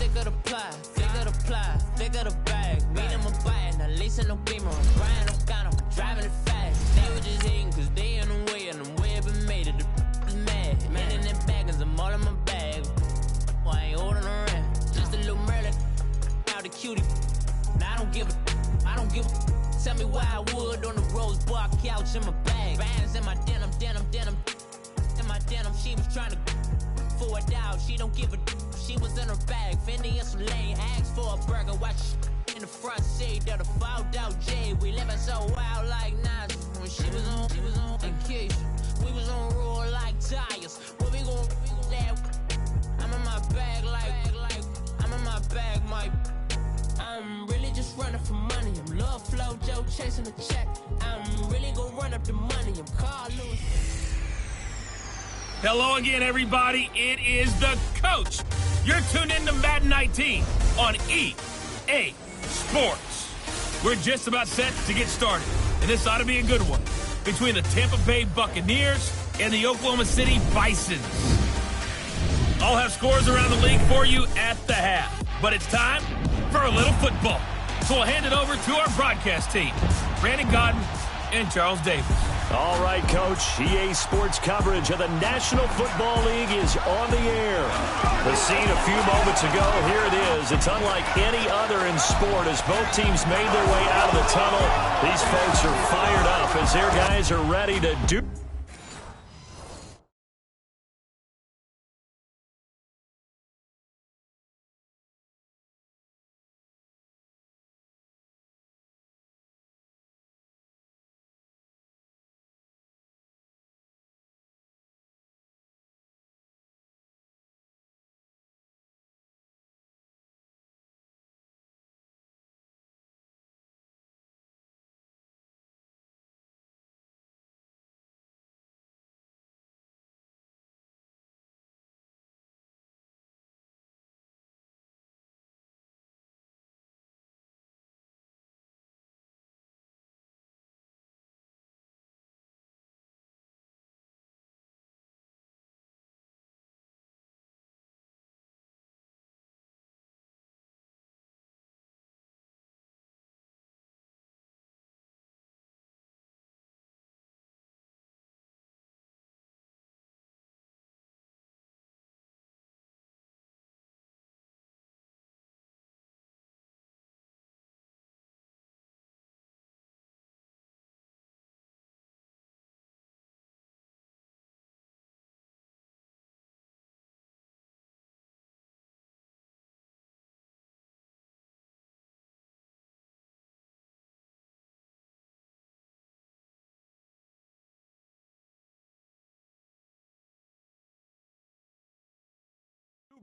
thick of the ply, thick of the ply, thick of the bag. Meet them a bite, now lacing no beamer. Brian O'Connor, driving it fast. They were just hating cause they in the way, and the way it been made it. The is mad. Man in them baggins, I'm all in my bag. I ain't holding around. Just a little Merlin, out the cutie. Now I don't give a. Tell me why I would on the rose bar couch in my bag. Bands in my denim. In my denim, she was trying to for it out. She don't give a. She was in her bag. Fendi and some lane. Asked for a burger. Watch in the front seat of the fouled out J. We living so wild like Nas. When she was on vacation. We was on roll like tires. What we gon' I'm in my bag like I'm in my bag, Mike. I'm really just running for money. I'm Love Flow Joe chasing a check. I'm really gonna run up the money. I'm Carl Lewis. Hello again, everybody. It is the coach. You're tuned in to Madden 19 on EA Sports. We're just about set to get started, and this ought to be a good one between the Tampa Bay Buccaneers and the Oklahoma City Bisons. I'll have scores around the league for you at the half, but it's time for a little football. So we'll hand it over to our broadcast team, Brandon Godden and Charles Davis. All right, Coach. EA Sports coverage of the National Football League is on the air. The scene a few moments ago, here it is. It's unlike any other in sport as both teams made their way out of the tunnel. These folks are fired up as their guys are ready to do.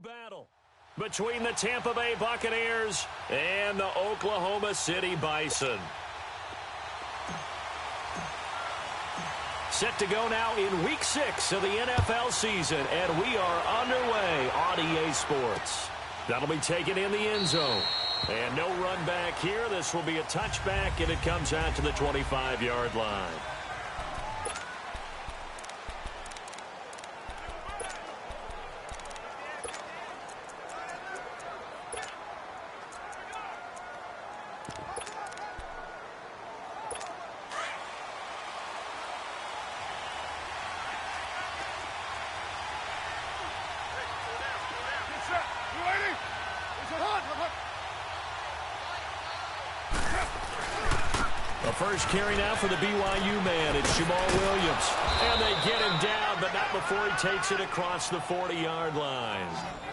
Battle between the Tampa Bay Buccaneers and the Oklahoma City Bison. Set to go now in Week 6 of the NFL season, and we are underway on EA Sports. That'll be taken in the end zone. And no run back here. This will be a touchback, and it comes out to the 25-yard line. First carry now for the BYU man. It's Jamal Williams. And they get him down, but not before he takes it across the 40-yard line.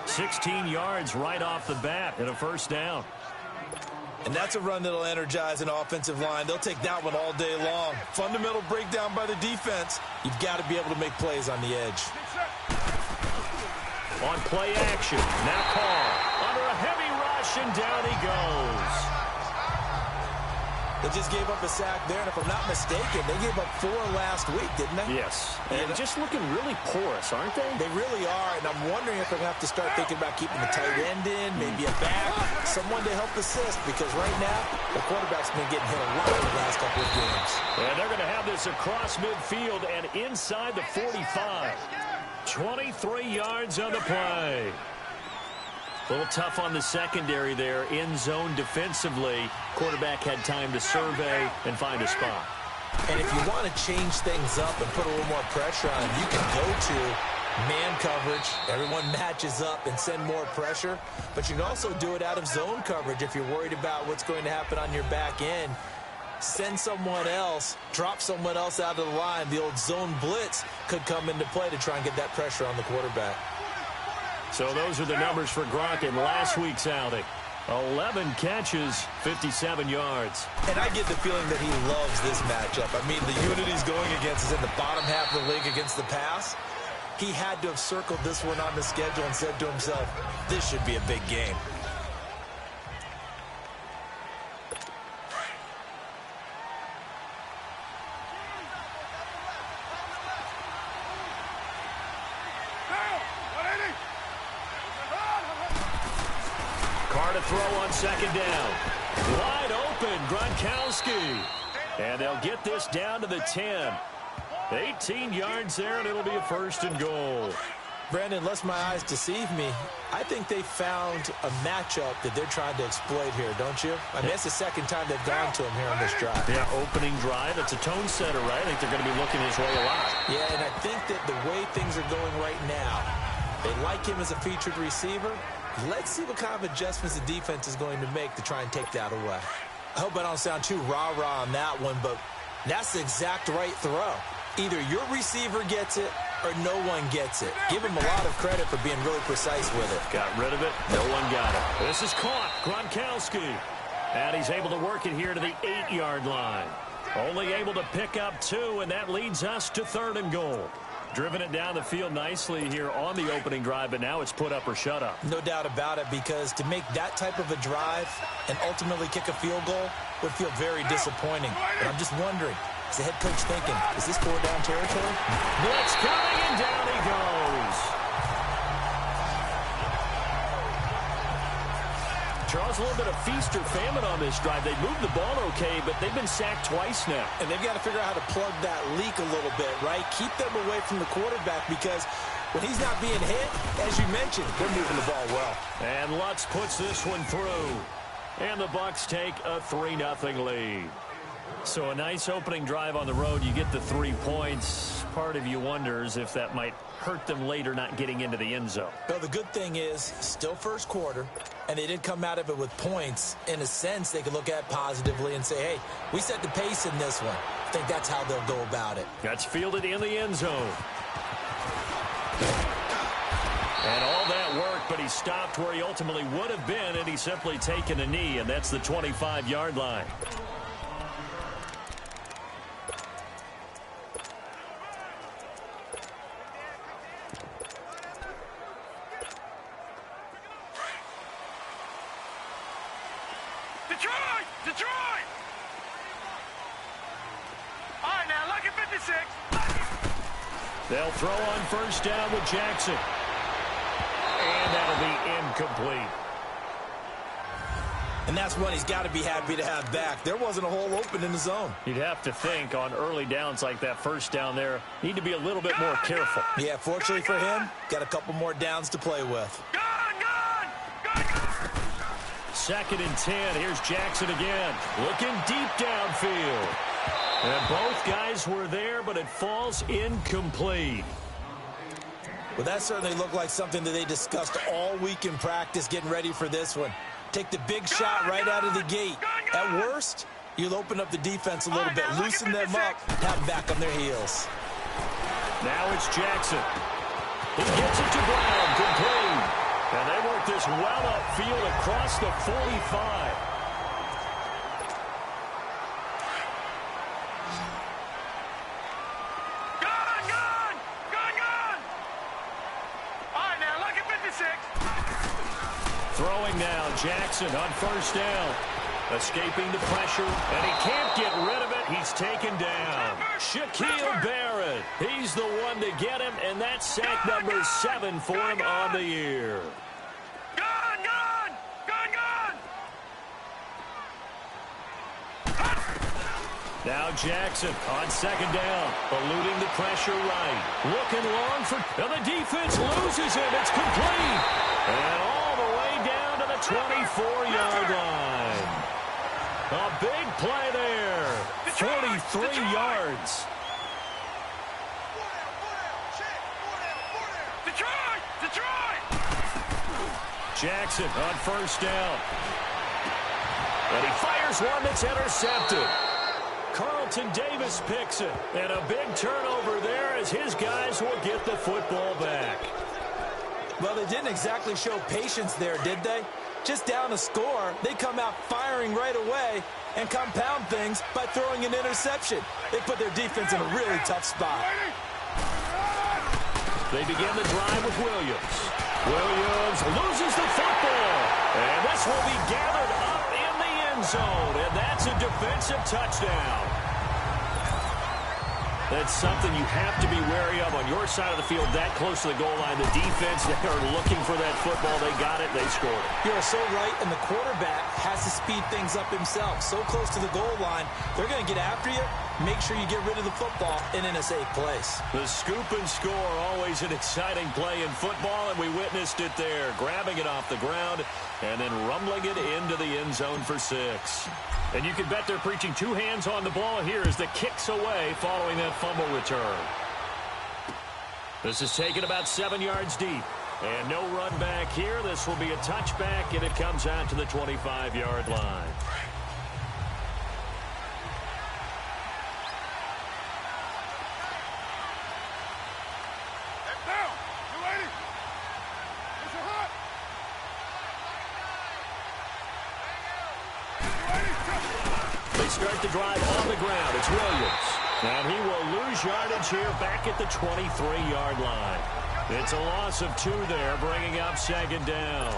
16 yards right off the bat and a first down. And that's a run that'll energize an offensive line. They'll take that one all day long. Fundamental breakdown by the defense. You've got to be able to make plays on the edge. On play action. Now Carr under a heavy rush, and down he goes. They just gave up a sack there, and if I'm not mistaken, they gave up 4 last week, didn't they? Yes. And just looking really porous, aren't they? They really are, and I'm wondering if they're going to have to start thinking about keeping the tight end in, maybe a back, someone to help assist, because right now, the quarterback's been getting hit a lot in the last couple of games. And they're going to have this across midfield and inside the 45. 23 yards on the play. A little tough on the secondary there. In zone defensively. Quarterback had time to survey and find a spot. And if you want to change things up and put a little more pressure on him, you can go to man coverage. Everyone matches up and send more pressure. But you can also do it out of zone coverage if you're worried about what's going to happen on your back end. Send someone else, drop someone else out of the line. The old zone blitz could come into play to try and get that pressure on the quarterback. So those are the numbers for Gronk in last week's outing. 11 catches, 57 yards. And I get the feeling that he loves this matchup. I mean, the unit he's going against is in the bottom half of the league against the pass. He had to have circled this one on the schedule and said to himself, this should be a big game. To throw on second down. Wide open, Gronkowski. And they'll get this down to the 10. 18 yards there, and it'll be a 1st and goal. Brandon, unless my eyes deceive me, I think they found a matchup that they're trying to exploit here, don't you? I mean, it's the second time they've gone to him here on this drive. Yeah, opening drive. It's a tone setter, right? I think they're going to be looking his way a lot. Yeah, and I think that the way things are going right now, they like him as a featured receiver. Let's see what kind of adjustments the defense is going to make to try and take that away. I hope I don't sound too rah-rah on that one, but that's the exact right throw. Either your receiver gets it or no one gets it. Give him a lot of credit for being really precise with it. Got rid of it. No one got it. This is caught. Gronkowski. And he's able to work it here to the 8-yard line. Only able to pick up 2, and that leads us to 3rd and goal. Driven it down the field nicely here on the opening drive, but now it's put up or shut up. No doubt about it, because to make that type of a drive and ultimately kick a field goal would feel very disappointing. But I'm just wondering, is the head coach thinking, is this 4-down territory? Blitz coming, and down he goes. Charles, a little bit of feast or famine on this drive. They moved the ball okay, but they've been sacked twice now. And they've got to figure out how to plug that leak a little bit, right? Keep them away from the quarterback, because when he's not being hit, as you mentioned, they're moving the ball well. And Lutz puts this one through. And the Bucs take a 3-0 lead. So a nice opening drive on the road. You get the 3 points. Part of you wonders if that might hurt them later not getting into the end zone. Well, the good thing is, still first quarter, and they did come out of it with points. In a sense, they could look at it positively and say, hey, we set the pace in this one. I think that's how they'll go about it. That's fielded in the end zone. And all that work, but he stopped where he ultimately would have been, and he's simply taken a knee, and that's the 25-yard line. Detroit! All right, now, look at 56. They'll throw on first down with Jackson. And that'll be incomplete. And that's one he's got to be happy to have back. There wasn't a hole open in the zone. You'd have to think on early downs like that first down there, need to be a little bit more careful. Yeah, fortunately for him, got a couple more downs to play with. 2nd and 10. Here's Jackson again. Looking deep downfield. And both guys were there, but it falls incomplete. Well, that certainly looked like something that they discussed all week in practice getting ready for this one. Take the big shot right out of the gate. At worst, you'll open up the defense a little bit, loosen them up, have them back on their heels. Now it's Jackson. He gets it to Brown, complete. And they work this well upfield across the 45. Gone! All right, now, look at 56. Throwing now, Jackson on first down. Escaping the pressure, and he can't get rid of it. He's taken down. Shaquille Barrett. He's the one to get him, and that's sack number 7 for him on the year. Gone! Now Jackson on second down, eluding the pressure right. Looking long for, and the defense loses him. It's complete. And all the way 24-yard line. A big play there. 43 yards. Jackson on first down. And he fires one that's intercepted. Carlton Davis picks it. And a big turnover there as his guys will get the football back. Well, they didn't exactly show patience there, did they? Just down a score, they come out firing right away and compound things by throwing an interception. They put their defense in a really tough spot. They begin the drive with Williams. Williams loses the football. And this will be gathered up in the end zone. And that's a defensive touchdown. That's something you have to be wary of on your side of the field, that close to the goal line. The defense, they are looking for that football. They got it. They scored it. You're so right, and the quarterback has to speed things up himself. So close to the goal line, they're going to get after you. Make sure you get rid of the football and in a safe place. The scoop and score, always an exciting play in football, and we witnessed it there. Grabbing it off the ground and then rumbling it into the end zone for 6. And you can bet they're preaching two hands on the ball here as the kick's away following that fumble return. This is taken about 7 yards deep. And no run back here. This will be a touchback, and it comes out to the 25-yard line. Start the drive on the ground. It's Williams. And he will lose yardage here back at the 23-yard line. It's a loss of 2 there, bringing up 2nd down.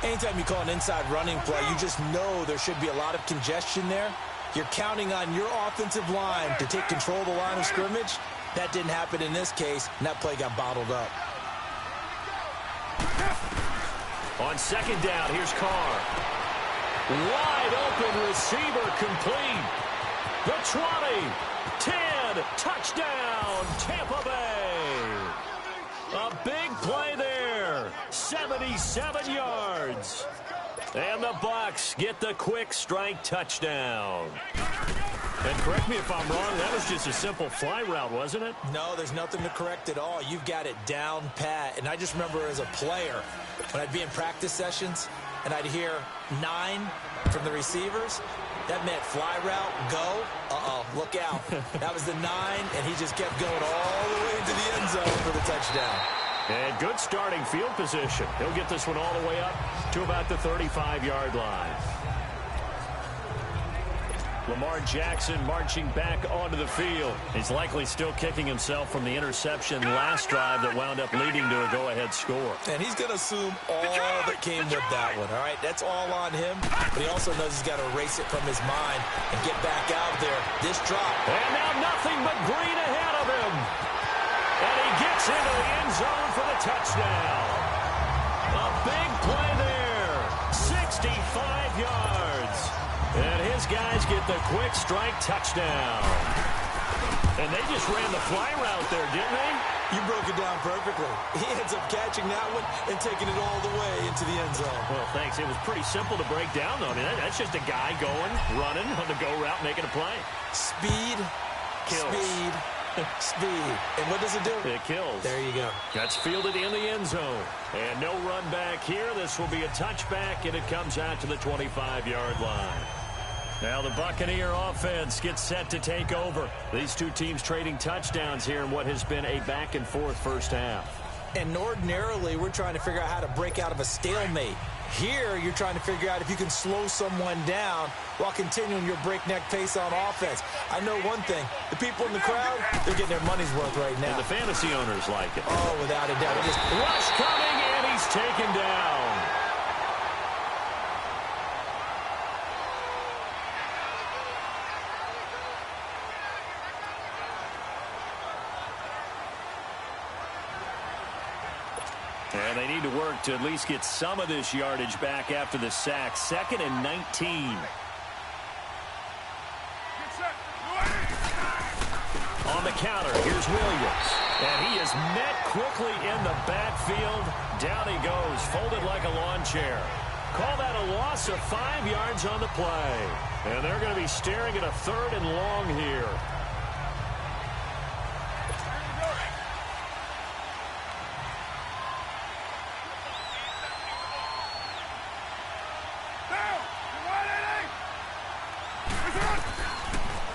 Anytime you call an inside running play, you just know there should be a lot of congestion there. You're counting on your offensive line to take control of the line of scrimmage. That didn't happen in this case, and that play got bottled up. On 2nd down, here's Carr. Wide open receiver complete. The 20, 10, touchdown, Tampa Bay. A big play there, 77 yards. And the Bucs get the quick strike touchdown. And correct me if I'm wrong, that was just a simple fly route, wasn't it? No, there's nothing to correct at all. You've got it down pat. And I just remember as a player, when I'd be in practice sessions, and I'd hear 9 from the receivers. That meant fly route, go. Uh-oh, look out. That was the 9, and he just kept going all the way into the end zone for the touchdown. And good starting field position. He'll get this one all the way up to about the 35-yard line. Lamar Jackson marching back onto the field. He's likely still kicking himself from the interception last drive that wound up leading to a go-ahead score. And he's going to assume all that came with that one, all right? That's all on him. But he also knows he's got to erase it from his mind and get back out there. This drop. And now nothing but green ahead of him. And he gets into the end zone for the touchdown. A big play there. 65 yards. And his guys get the quick strike touchdown. And they just ran the fly route there, didn't they? You broke it down perfectly. He ends up catching that one and taking it all the way into the end zone. Well, thanks. It was pretty simple to break down, though. I mean, that's just a guy going, running on the go route, making a play. Speed, kills. Speed, speed. And what does it do? It kills. There you go. That's fielded in the end zone. And no run back here. This will be a touchback, and it comes out to the 25-yard line. Now the Buccaneer offense gets set to take over. These two teams trading touchdowns here in what has been a back-and-forth first half. And ordinarily, we're trying to figure out how to break out of a stalemate. Here, you're trying to figure out if you can slow someone down while continuing your breakneck pace on offense. I know one thing. The people in the crowd, they're getting their money's worth right now. And the fantasy owners like it. Oh, without a doubt. Just rush coming, and he's taken down. And they need to work to at least get some of this yardage back after the sack. 2nd and 19. On the counter, here's Williams. And he is met quickly in the backfield. Down he goes, folded like a lawn chair. Call that a loss of 5 yards on the play. And they're going to be staring at a 3rd and long here.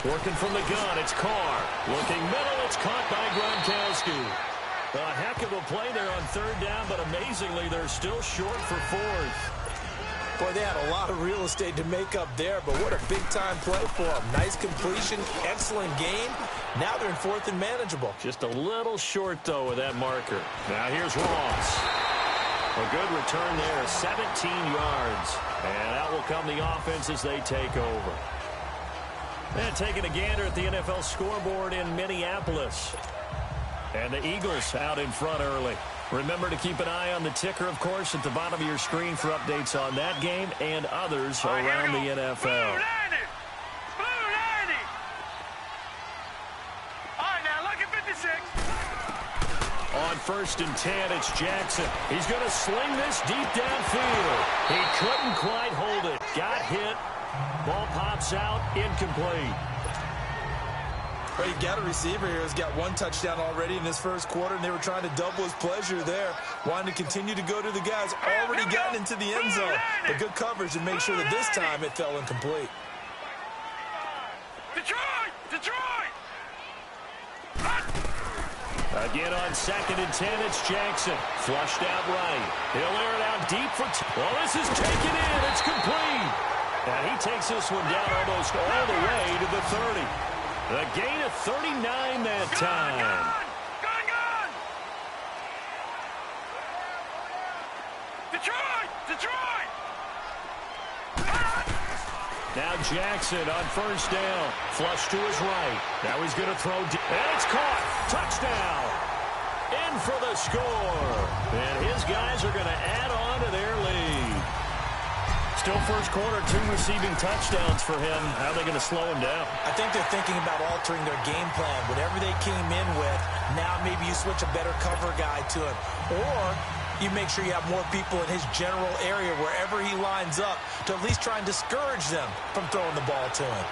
Working from the gun, it's Carr. Looking middle, it's caught by Gronkowski. A heck of a play there on 3rd down, but amazingly, they're still short for 4th. Boy, they had a lot of real estate to make up there, but what a big-time play for them. Nice completion, excellent game. Now they're in 4th and manageable. Just a little short, though, with that marker. Now here's Ross. A good return there, 17 yards. And out will come the offense as they take over. And taking a gander at the NFL scoreboard in Minneapolis. And the Eagles out in front early. Remember to keep an eye on the ticker, of course, at the bottom of your screen for updates on that game and others around the NFL. Blue 90! Blue 90! All right, now look at 56. On 1st and 10, it's Jackson. He's going to sling this deep downfield. He couldn't quite hold it. Got hit. Ball pops out, incomplete. Well, you've got a receiver here who's got 1 touchdown already in this first quarter, and they were trying to double his pleasure there. Wanting to continue to go to the guys already gotten into the end zone. But good coverage to make sure that this time it fell incomplete. Detroit! Detroit! Again on 2nd and 10, it's Jackson. Flushed out right. He'll air it out deep for well, this is taken in. It's complete. And he takes this one down almost all the way to the 30. A gain of 39 that time. Gone! Detroit! Detroit! Now Jackson on 1st down. Flush to his right. Now he's going to throw. And it's caught. Touchdown. In for the score. And his guys are going to add on to their lead. Still first quarter, 2 receiving touchdowns for him. How are they going to slow him down? I think they're thinking about altering their game plan. Whatever they came in with, now maybe you switch a better cover guy to him. Or you make sure you have more people in his general area wherever he lines up to at least try and discourage them from throwing the ball to him.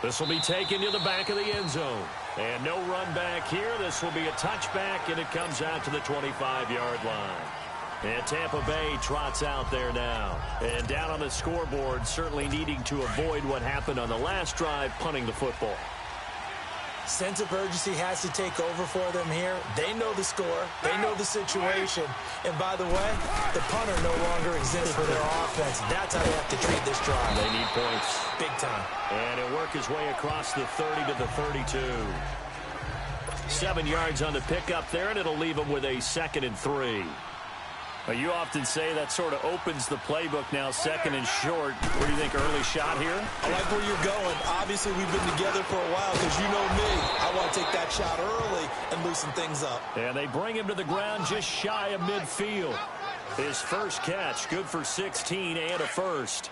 This will be taken to the back of the end zone. And no run back here. This will be a touchback, and it comes out to the 25-yard line. And Tampa Bay trots out there now. And down on the scoreboard, certainly needing to avoid what happened on the last drive, punting the football. Sense of urgency has to take over for them here. They know the score. They know the situation. And by the way, the punter no longer exists for their offense. That's how they have to treat this drive. They need points. Big time. And he'll work his way across the 30 to the 32. 7 yards on the pickup there, and it'll leave him with a 2nd and 3. You often say that sort of opens the playbook now, 2nd and short. What do you think, early shot here? I like where you're going. Obviously, we've been together for a while because you know me. I want to take that shot early and loosen things up. And they bring him to the ground just shy of midfield. His first catch, good for 16 and a first.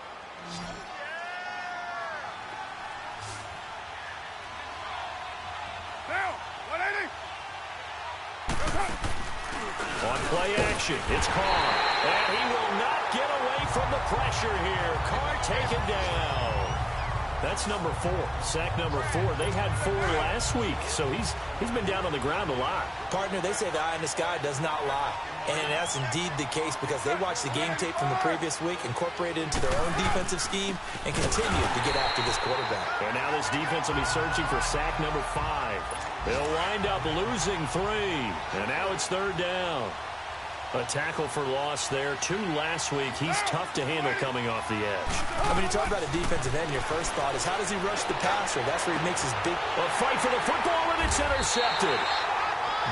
On play action, it's Carr. And he will not get away from the pressure here. Carr taken down. That's number 4. Sack number 4. They had 4 last week, so he's been down on the ground a lot. Partner, they say the eye in the sky does not lie. And that's indeed the case because they watched the game tape from the previous week, incorporated into their own defensive scheme, and continued to get after this quarterback. And now this defense will be searching for sack number 5. They'll wind up losing 3. And now it's 3rd down. A tackle for loss there. 2 last week. He's tough to handle coming off the edge. I mean, you talk about a defensive end, your first thought is how does he rush the passer? That's where he makes his big... A fight for the football, and it's intercepted.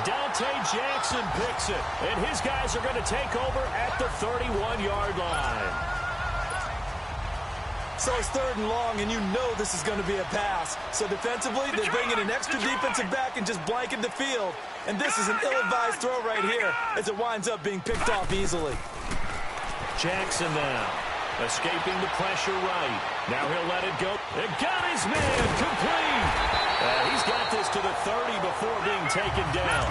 Dante Jackson picks it, and his guys are going to take over at the 31-yard line. So it's 3rd and long, and you know this is going to be a pass. So defensively, they're bringing an extra defensive back and just blanking the field. And this is an ill-advised throw right here as it winds up being picked off easily. Jackson now, escaping the pressure right. Now he'll let it go. It got his man complete. He's got this to the 30 before being taken down.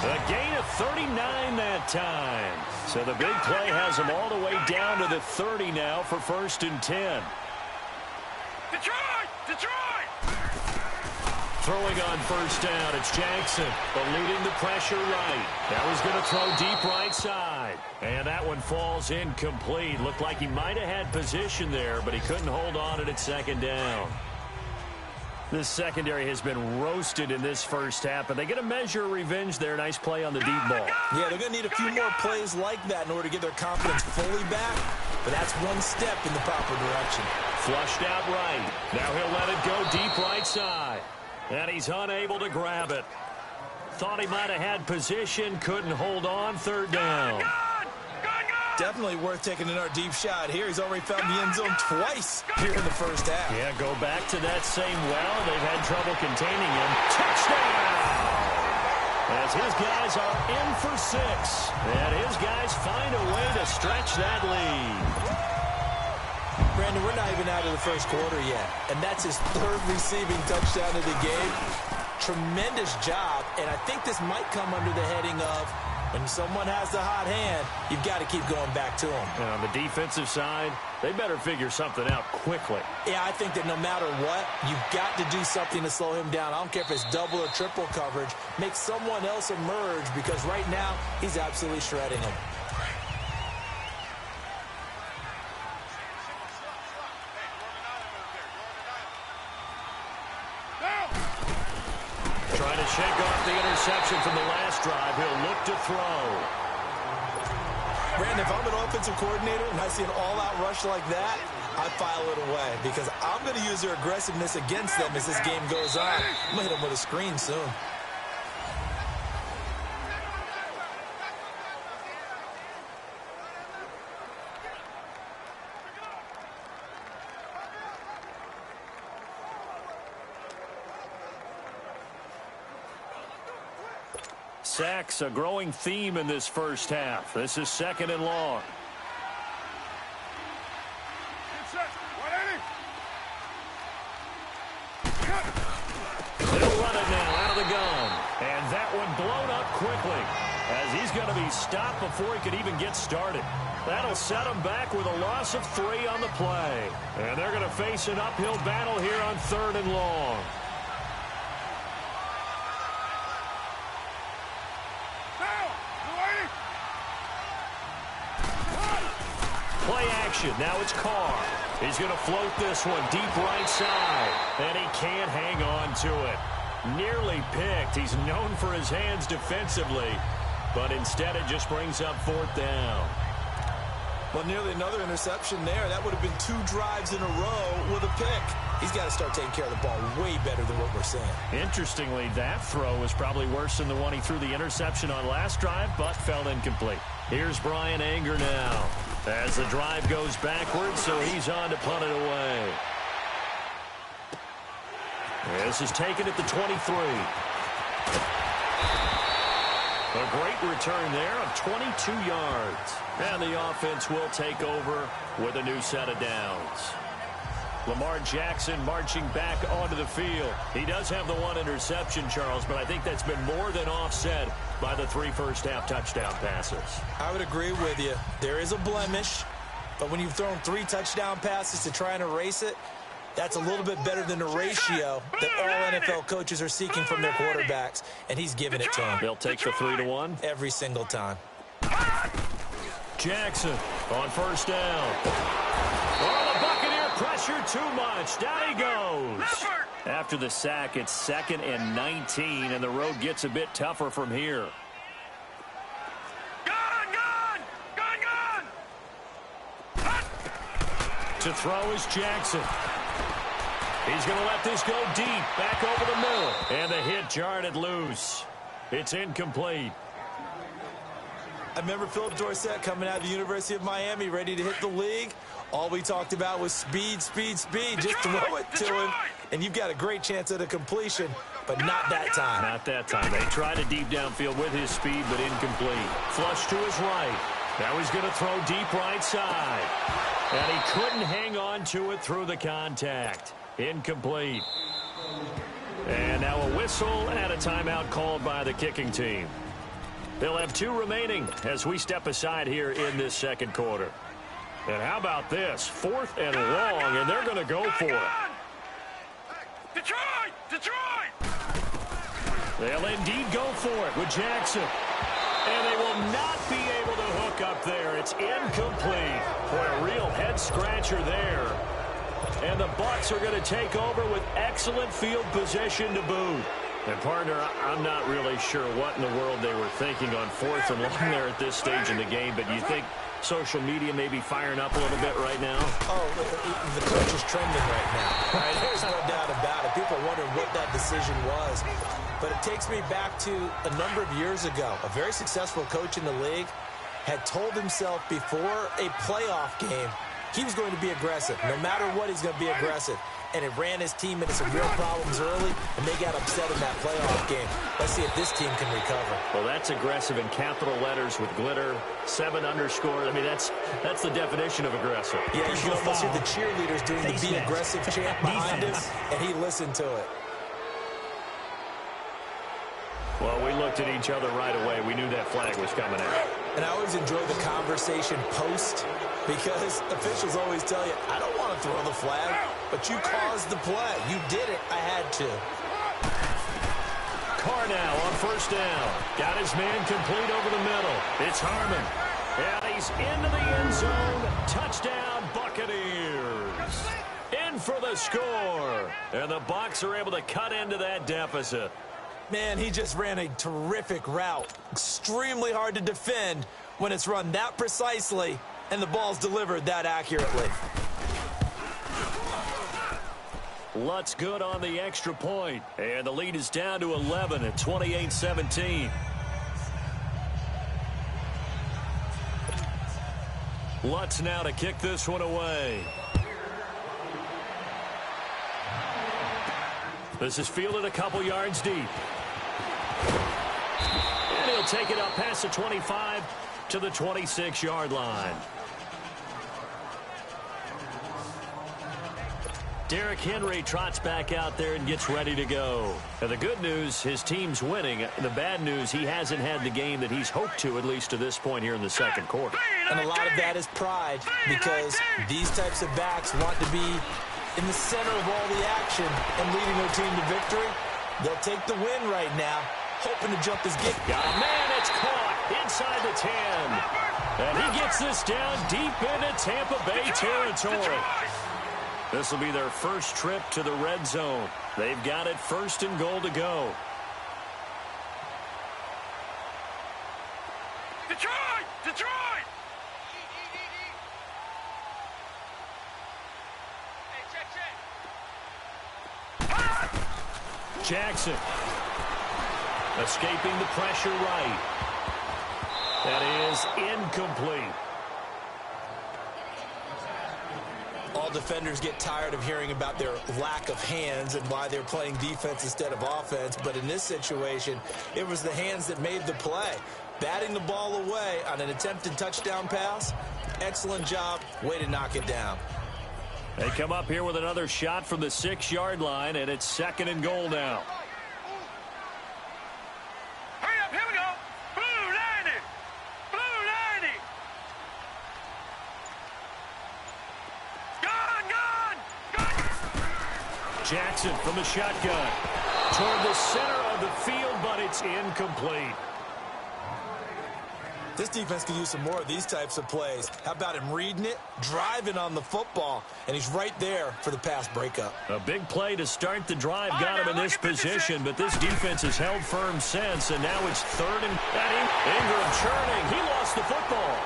A gain of 39 that time. So the big play has them all the way down to the 30 now for 1st and 10. Detroit! Detroit! Throwing on 1st down, it's Jackson, eluding the pressure right. That was going to throw deep right side. And that one falls incomplete. Looked like he might have had position there, but he couldn't hold on it at 2nd down. This secondary has been roasted in this first half, but they get a measure of revenge there. Nice play on the deep ball. Yeah, they're going to need a few more plays like that in order to get their confidence fully back, but that's one step in the proper direction. Flushed out right. Now he'll let it go deep right side. And he's unable to grab it. Thought he might have had position, couldn't hold on, 3rd down. Definitely worth taking another deep shot here. He's already found the end zone twice here in the first half. Yeah, go back to that same well. They've had trouble containing him. Touchdown! As his guys are in for 6. And his guys find a way to stretch that lead. Brandon, we're not even out of the first quarter yet. And that's his 3rd receiving touchdown of the game. Tremendous job. And I think this might come under the heading of when someone has the hot hand, you've got to keep going back to them. And on the defensive side, they better figure something out quickly. Yeah, I think that no matter what, you've got to do something to slow him down. I don't care if it's double or triple coverage. Make someone else emerge because right now he's absolutely shredding him. Trying to shake off the interception from the last drive. He'll look to throw. Brandon, if I'm an offensive coordinator and I see an all-out rush like that, I file it away because I'm going to use their aggressiveness against them as this game goes on. I'm going to hit them with a screen soon. Sacks, a growing theme in this first half. This is 2nd and long. They'll run it now out of the gun. And that one blown up quickly as he's going to be stopped before he could even get started. That'll set him back with a loss of 3 on the play. And they're going to face an uphill battle here on 3rd and long. Play action. Now it's Carr. He's going to float this one deep right side. And he can't hang on to it. Nearly picked. He's known for his hands defensively. But instead it just brings up 4th down. Well, nearly another interception there. That would have been 2 drives in a row with a pick. He's got to start taking care of the ball way better than what we're seeing. Interestingly, that throw was probably worse than the one he threw the interception on last drive, but fell incomplete. Here's Brian Anger now as the drive goes backwards, so he's on to punt it away. This is taken at the 23. A great return there of 22 yards. And the offense will take over with a new set of downs. Lamar Jackson marching back onto the field. He does have the 1 interception, Charles, but I think that's been more than offset by the 3 first-half touchdown passes. I would agree with you. There is a blemish, but when you've thrown 3 touchdown passes to try and erase it, that's a little bit better than the ratio that all NFL coaches are seeking from their quarterbacks, and he's giving it to them. They'll take the 3-1 every single time. Jackson on 1st down. Oh, the Buccaneer pressure too much. Down he goes. After the sack, it's 2nd and 19, and the road gets a bit tougher from here. To throw is Jackson. He's going to let this go deep, back over the middle. And the hit jarred it loose. It's incomplete. I remember Philip Dorsett coming out of the University of Miami, ready to hit the league. All we talked about was speed, speed, speed. Just throw it to him, and you've got a great chance at a completion, but not that time. Not that time. They tried a deep downfield with his speed, but incomplete. Flush to his right. Now he's going to throw deep right side. And he couldn't hang on to it through the contact. Incomplete. And now a whistle and a timeout called by the kicking team. They'll have 2 remaining as we step aside here in this second quarter. And how about this? 4th and long, and they're going to go for it. Detroit! Detroit! They'll indeed go for it with Jackson. And they will not be able to hook up there. It's incomplete. Boy, a real head-scratcher there. And the Bucs are going to take over with excellent field position to boot. And, partner, I'm not really sure what in the world they were thinking on 4th and long there at this stage in the game, but you think social media may be firing up a little bit right now? Oh, the coach is trending right now. Right? There's no doubt about it. People are wondering what that decision was. But it takes me back to a number of years ago. A very successful coach in the league had told himself before a playoff game he was going to be aggressive. No matter what, he's going to be aggressive. And it ran his team into some real problems early, and they got upset in that playoff game. Let's see if this team can recover. Well, that's aggressive in capital letters with glitter, 7 underscore. I mean, that's the definition of aggressive. Yeah, you can almost hear the cheerleaders doing the be aggressive chant behind him, and he listened to it. Well, we looked at each other right away. We knew that flag was coming out. And I always enjoy the conversation post because officials always tell you, I don't want to throw the flag, but you caused the play. You did it. I had to. Carr now on 1st down. Got his man complete over the middle. It's Harmon. And he's into the end zone. Touchdown, Buccaneers. In for the score. And the Bucs are able to cut into that deficit. Man, he just ran a terrific route. Extremely hard to defend when it's run that precisely and the ball's delivered that accurately. Lutz good on the extra point. And the lead is down to 11 at 28-17. Lutz now to kick this one away. This is fielded a couple yards deep. And he'll take it up past the 25 to the 26-yard line. Derrick Henry trots back out there and gets ready to go. And the good news, his team's winning. The bad news, he hasn't had the game that he's hoped to, at least to this point here in the second quarter. And a lot of that is pride because these types of backs want to be in the center of all the action and leading their team to victory. They'll take the win right now, hoping to jump his gate. Man, it's caught inside the 10. And he gets this down deep into Tampa Bay territory. This will be their first trip to the red zone. They've got it 1st and goal to go. Detroit! Detroit! Jackson escaping the pressure right. That is incomplete. All defenders get tired of hearing about their lack of hands and why they're playing defense instead of offense. But in this situation, it was the hands that made the play. Batting the ball away on an attempted touchdown pass. Excellent job. Way to knock it down. They come up here with another shot from the 6-yard line, and it's 2nd and goal now. Hurry up, here we go. Blue 90. Blue 90. Gone. Jackson from the shotgun. Toward the center of the field, but it's incomplete. This defense could use some more of these types of plays. How about him reading it, driving on the football, and he's right there for the pass breakup. A big play to start the drive got him in this position, but this defense has held firm since, and now it's 3rd and Ingram churning. He lost the football.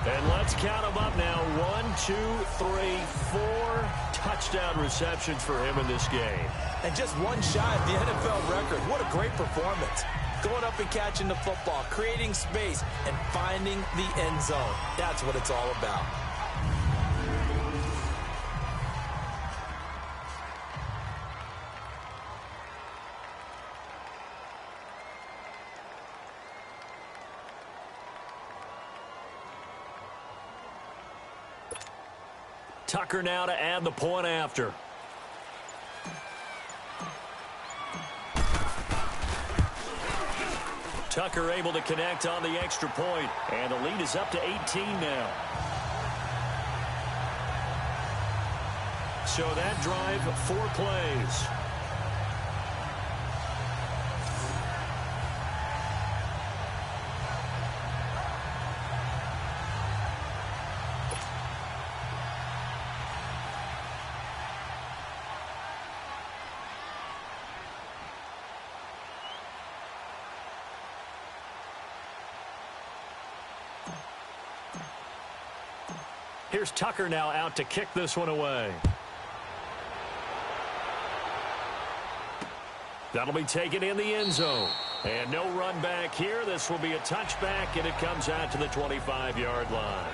And let's count them up now. 1, 2, 3, 4 touchdown receptions for him in this game. And just one shy of the NFL record. What a great performance. Going up and catching the football, creating space, and finding the end zone. That's what it's all about. Tucker now to add the point after. Tucker able to connect on the extra point, and the lead is up to 18 now. So that drive, 4 plays. Here's Tucker now out to kick this one away. That'll be taken in the end zone. And no run back here. This will be a touchback, and it comes out to the 25-yard line.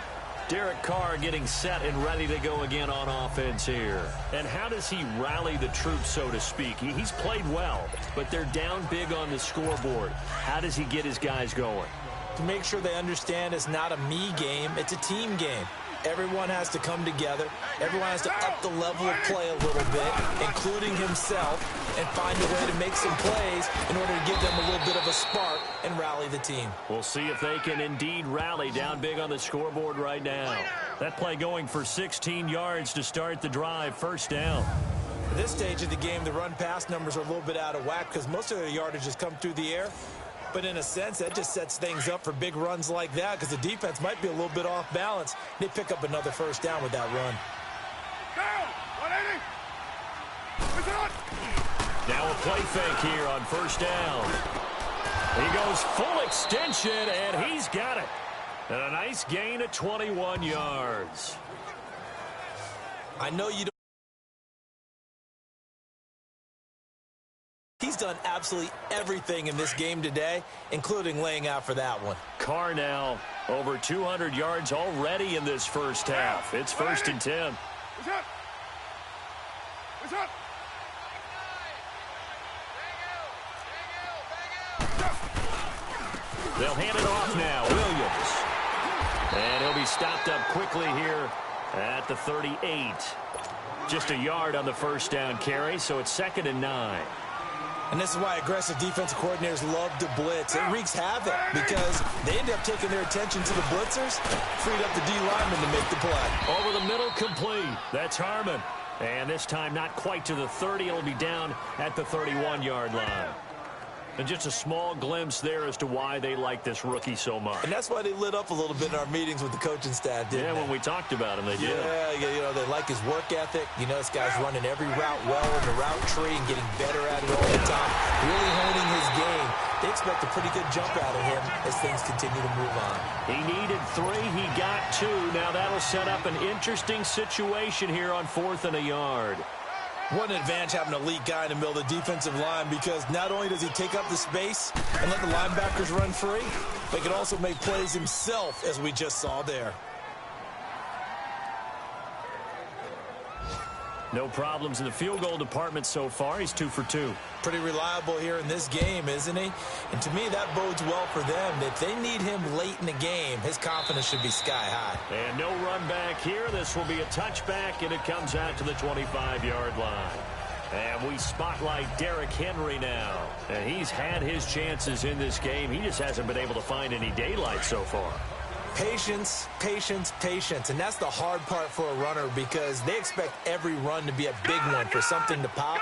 Derek Carr getting set and ready to go again on offense here. And how does he rally the troops, so to speak? He's played well, but they're down big on the scoreboard. How does he get his guys going? To make sure they understand it's not a me game, it's a team game. Everyone has to come together. Everyone has to up the level of play a little bit, including himself, and find a way to make some plays in order to give them a little bit of a spark and rally the team. We'll see if they can indeed rally down big on the scoreboard right now. That play going for 16 yards to start the drive, first down. At this stage of the game, the run-pass numbers are a little bit out of whack because most of their yardage has come through the air. But in a sense, that just sets things up for big runs like that because the defense might be a little bit off balance. They pick up another first down with that run. Now a play fake here on first down. He goes full extension, and he's got it. And a nice gain of 21 yards. I know you don't. He's done absolutely everything in this game today, including laying out for that one. Carr now over 200 yards already in this first half. It's 1st and 10. They'll hand it off now. Williams. And he'll be stopped up quickly here at the 38. Just a yard on the first down carry, so it's 2nd and 9. And this is why aggressive defensive coordinators love to blitz. It wreaks havoc because they end up taking their attention to the blitzers, freed up the D lineman to make the play. Over the middle, complete. That's Harmon. And this time not quite to the 30. It'll be down at the 31-yard line. And just a small glimpse there as to why they like this rookie so much. And that's why they lit up a little bit in our meetings with the coaching staff, didn't they? When we talked about him, they did. Yeah, you know, they like his work ethic. You know, this guy's running every route well in the route tree and getting better at it all the time. Really honing his game. They expect a pretty good jump out of him as things continue to move on. He needed 3. He got 2. Now that'll set up an interesting situation here on 4th and a yard. What an advantage having an elite guy in the middle of the defensive line because not only does he take up the space and let the linebackers run free, but he can also make plays himself, as we just saw there. No problems in the field goal department so far. He's 2 for 2. Pretty reliable here in this game, isn't he? And to me, that bodes well for them. If they need him late in the game, his confidence should be sky high. And no run back here. This will be a touchback, and it comes out to the 25-yard line. And we spotlight Derrick Henry now. And he's had his chances in this game. He just hasn't been able to find any daylight so far. Patience, patience, patience. And that's the hard part for a runner because they expect every run to be a big one for something to pop.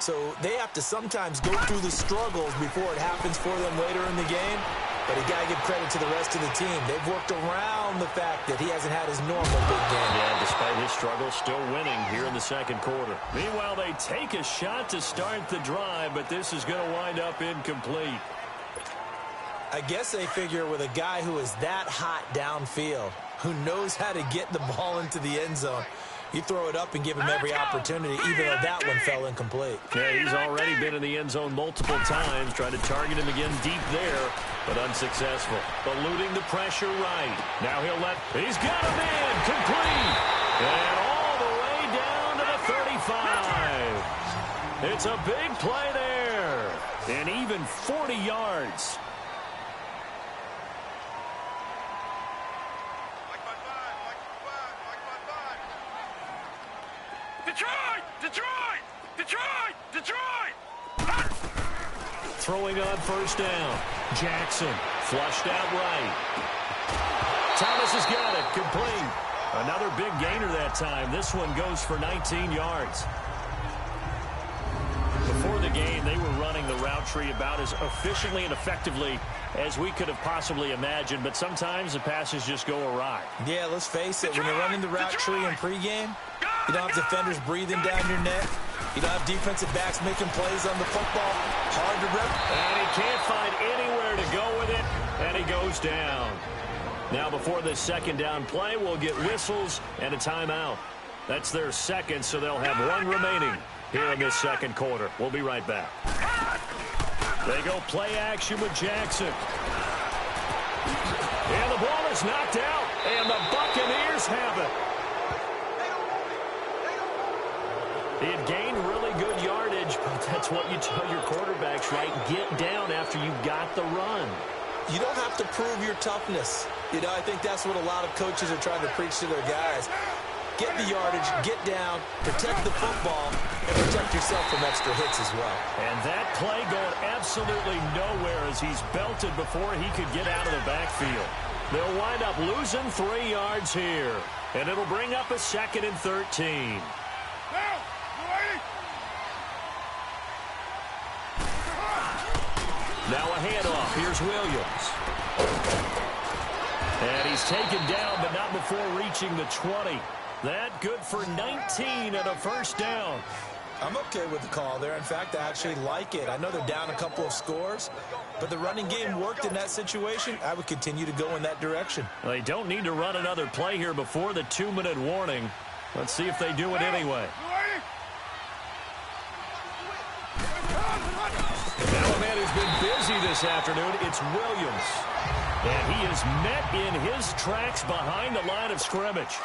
So they have to sometimes go through the struggles before it happens for them later in the game. But you got to give credit to the rest of the team. They've worked around the fact that he hasn't had his normal big game. Yeah, despite his struggles, still winning here in the second quarter. Meanwhile, they take a shot to start the drive, but this is going to wind up incomplete. I guess they figure with a guy who is that hot downfield, who knows how to get the ball into the end zone, you throw it up and give him every opportunity, even though that one fell incomplete. Yeah, he's already been in the end zone multiple times, trying to target him again deep there, but unsuccessful. Eluding the pressure right. Now he's got a man, complete, and all the way down to the 35. It's a big play there, and even 40 yards. Detroit! Detroit! Detroit! Detroit! throwing on first down. Jackson flushed out right. Thomas has got it. Complete. Another big gainer that time. This one goes for 19 yards. Before the game, they were running the route tree about as efficiently and effectively as we could have possibly imagined, but sometimes the passes just go awry. Yeah, let's face it, when you're running the route tree in pregame, you don't have defenders breathing down your neck. You don't have defensive backs making plays on the football. Hard to rip. And he can't find anywhere to go with it, and he goes down. Now, before this second down play, we'll get whistles and a timeout. That's their second, so they'll have one remaining here in this second quarter. We'll be right back. They go play action with Jackson. And the ball is knocked out, and the Buccaneers have it. He had gained really good yardage, but that's what you tell your quarterbacks, right? Get down after you got the run. You don't have to prove your toughness. You know, I think that's what a lot of coaches are trying to preach to their guys. Get the yardage, get down, protect the football, and protect yourself from extra hits as well. And that play going absolutely nowhere as he's belted before he could get out of the backfield. They'll wind up losing 3 yards here, and it'll bring up a 2nd and 13. Now a handoff. Here's Williams. And he's taken down, but not before reaching the 20. That good for 19 and a first down. I'm okay with the call there. In fact, I actually like it. I know they're down a couple of scores, but the running game worked in that situation. I would continue to go in that direction. They don't need to run another play here before the 2-minute warning. Let's see if they do it anyway. Now a man who's been busy this afternoon, it's Williams. And he is met in his tracks behind the line of scrimmage.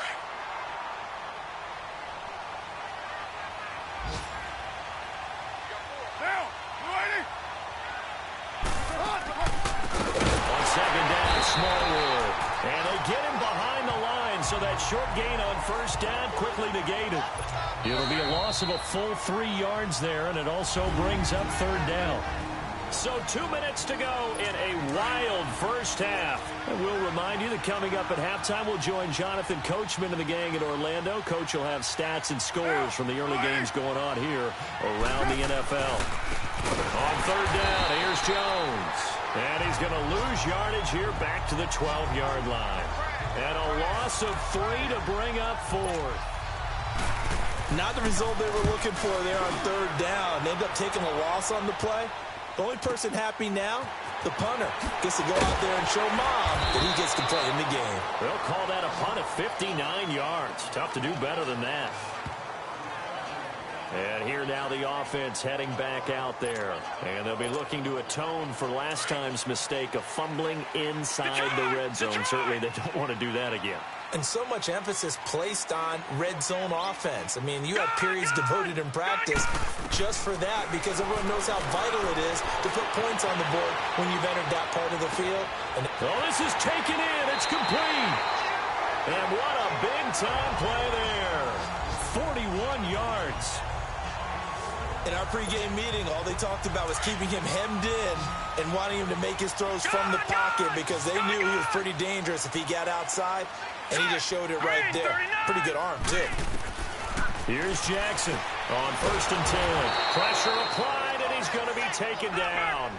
On second down, Smallwood. And they get him behind the line, so that short gain on first down quickly negated. It'll be a loss of a full 3 yards there, and it also brings up third down. So 2 minutes to go in a wild first half. And we'll remind you that coming up at halftime, we'll join Jonathan Coachman and the gang in Orlando. Coach will have stats and scores from the early games going on here around the NFL. On third down, here's Jones. And he's going to lose yardage here back to the 12-yard line. And a loss of 3 to bring up fourth. Not the result they were looking for there on third down. They end up taking a loss on the play. The only person happy now, the punter, gets to go out there and show Mom that he gets to play in the game. They'll call that a punt of 59 yards. Tough to do better than that. And here now the offense heading back out there. And they'll be looking to atone for last time's mistake of fumbling inside the red zone. Certainly they don't want to do that again. And so much emphasis placed on red zone offense. I mean, you have periods devoted in practice just for that because everyone knows how vital it is to put points on the board when you've entered that part of the field. And this is taken in. It's complete. And what a big-time play there. 41 yards. In our pregame meeting, all they talked about was keeping him hemmed in and wanting him to make his throws from the pocket because they knew he was pretty dangerous if he got outside, and he just showed it right there. Pretty good arm, too. Here's Jackson on 1st and 10. Pressure applied, and he's going to be taken down.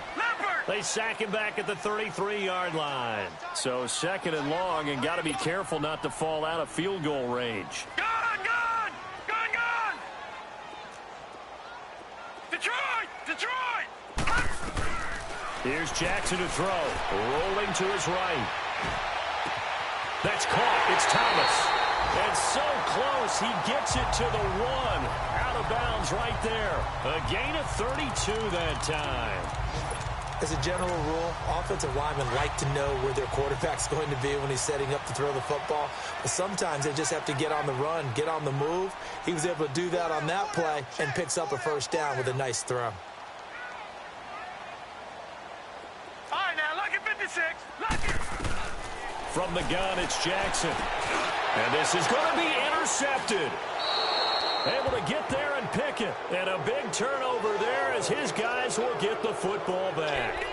They sack him back at the 33-yard line. So 2nd and long, and got to be careful not to fall out of field goal range. Detroit! Here's Jackson to throw. Rolling to his right. That's caught. It's Thomas. And so close, he gets it to the 1. Out of bounds right there. A gain of 32 that time. As a general rule, offensive linemen like to know where their quarterback's going to be when he's setting up to throw the football. But sometimes they just have to get on the run, get on the move. He was able to do that on that play and picks up a first down with a nice throw. All right, now, lucky 56. Lucky. From the gun, it's Jackson. And this is going to be intercepted. able to get there and pick it. And a big turnover there as his guys will get the football back.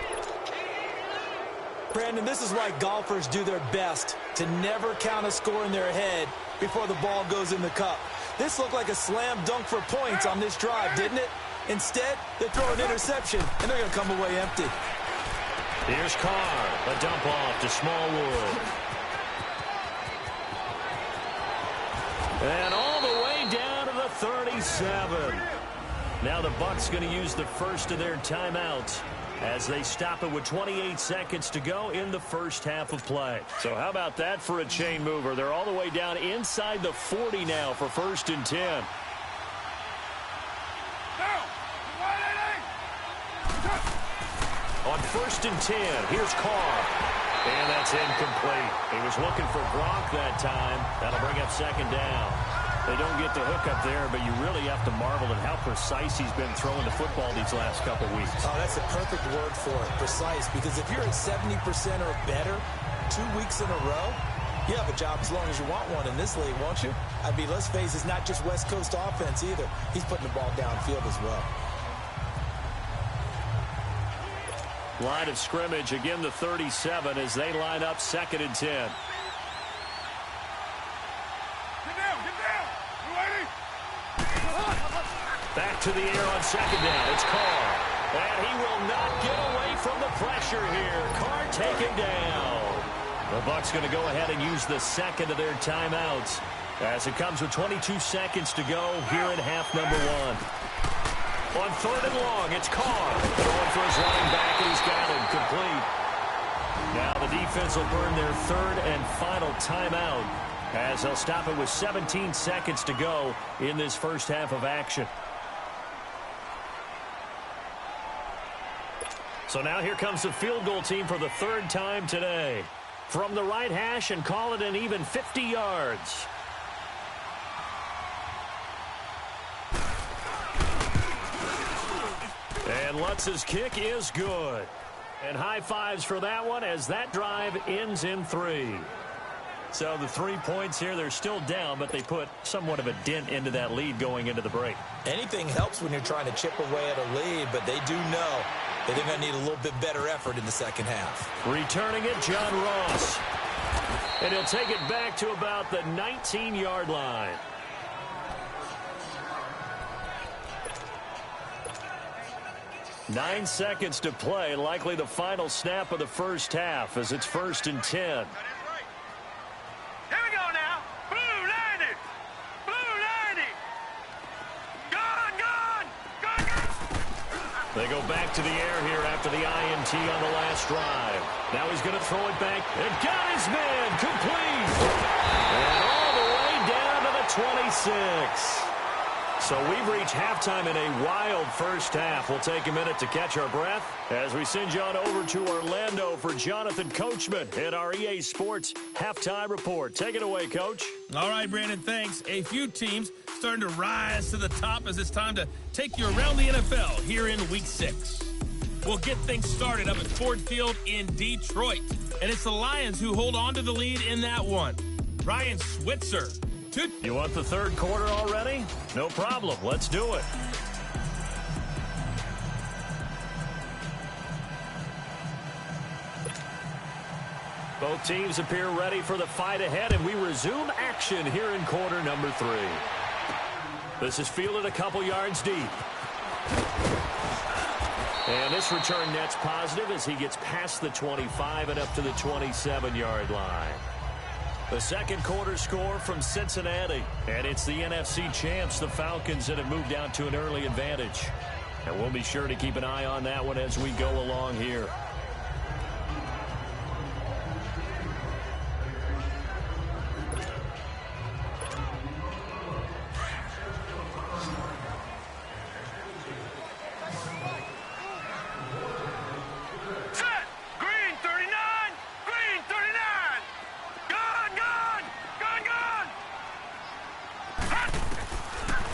Brandon, this is why golfers do their best to never count a score in their head before the ball goes in the cup. This looked like a slam dunk for points on this drive, didn't it? Instead, they throw an interception, and they're going to come away empty. Here's Carr, a dump off to Smallwood. And all the way down to the 37. Now the Bucs going to use the first of their timeouts as they stop it with 28 seconds to go in the first half of play. So how about that for a chain mover? They're all the way down inside the 40 now for 1st and 10. On 1st and 10, here's Carr. And that's incomplete. He was looking for Gronk that time. That'll bring up 2nd down. They don't get the hook up there, but you really have to marvel at how precise he's been throwing the football these last couple weeks. Oh, that's a perfect word for it, precise, because if you're at 70% or better 2 weeks in a row, you have a job as long as you want one in this league, won't you? I mean, let's face it, it's not just West Coast offense either. He's putting the ball downfield as well. Line of scrimmage, again the 37 as they line up 2nd and 10. Back to the air on 2nd down. It's Carr. And he will not get away from the pressure here. Carr taken down. The Bucs going to go ahead and use the second of their timeouts as it comes with 22 seconds to go here in half number 1. On 3rd and long, it's Carr. Throwing for his running back, and he's got him complete. Now the defense will burn their 3rd and final timeout as they'll stop it with 17 seconds to go in this first half of action. So now here comes the field goal team for the 3rd time today. From the right hash and call it an even 50 yards. And Lutz's kick is good. And high fives for that one as that drive ends in 3. So the 3 points here, they're still down, but they put somewhat of a dent into that lead going into the break. Anything helps when you're trying to chip away at a lead, but they do know that they're going to need a little bit better effort in the second half. Returning it, John Ross. And he'll take it back to about the 19-yard line. Nine seconds to play, likely the final snap of the first half as it's 1st and 10. Here we go now. Blue 90. Blue 90. Gone. They go back to the air here after the INT on the last drive. Now he's going to throw it back. And got his man complete. And all the way down to the 26. So we've reached halftime in a wild first half. We'll take a minute to catch our breath as we send you on over to Orlando for Jonathan Coachman at our EA Sports Halftime Report. Take it away, Coach. All right, Brandon, thanks. A few teams starting to rise to the top as it's time to take you around the NFL here in Week 6. We'll get things started up at Ford Field in Detroit. And it's the Lions who hold on to the lead in that one. Ryan Switzer. You want the 3rd quarter already? No problem. Let's do it. Both teams appear ready for the fight ahead, and we resume action here in quarter number 3. This is fielded a couple yards deep. And this return net's positive as he gets past the 25 and up to the 27-yard line. The second quarter score from Cincinnati. And it's the NFC champs, the Falcons, that have moved out to an early advantage. And we'll be sure to keep an eye on that one as we go along here.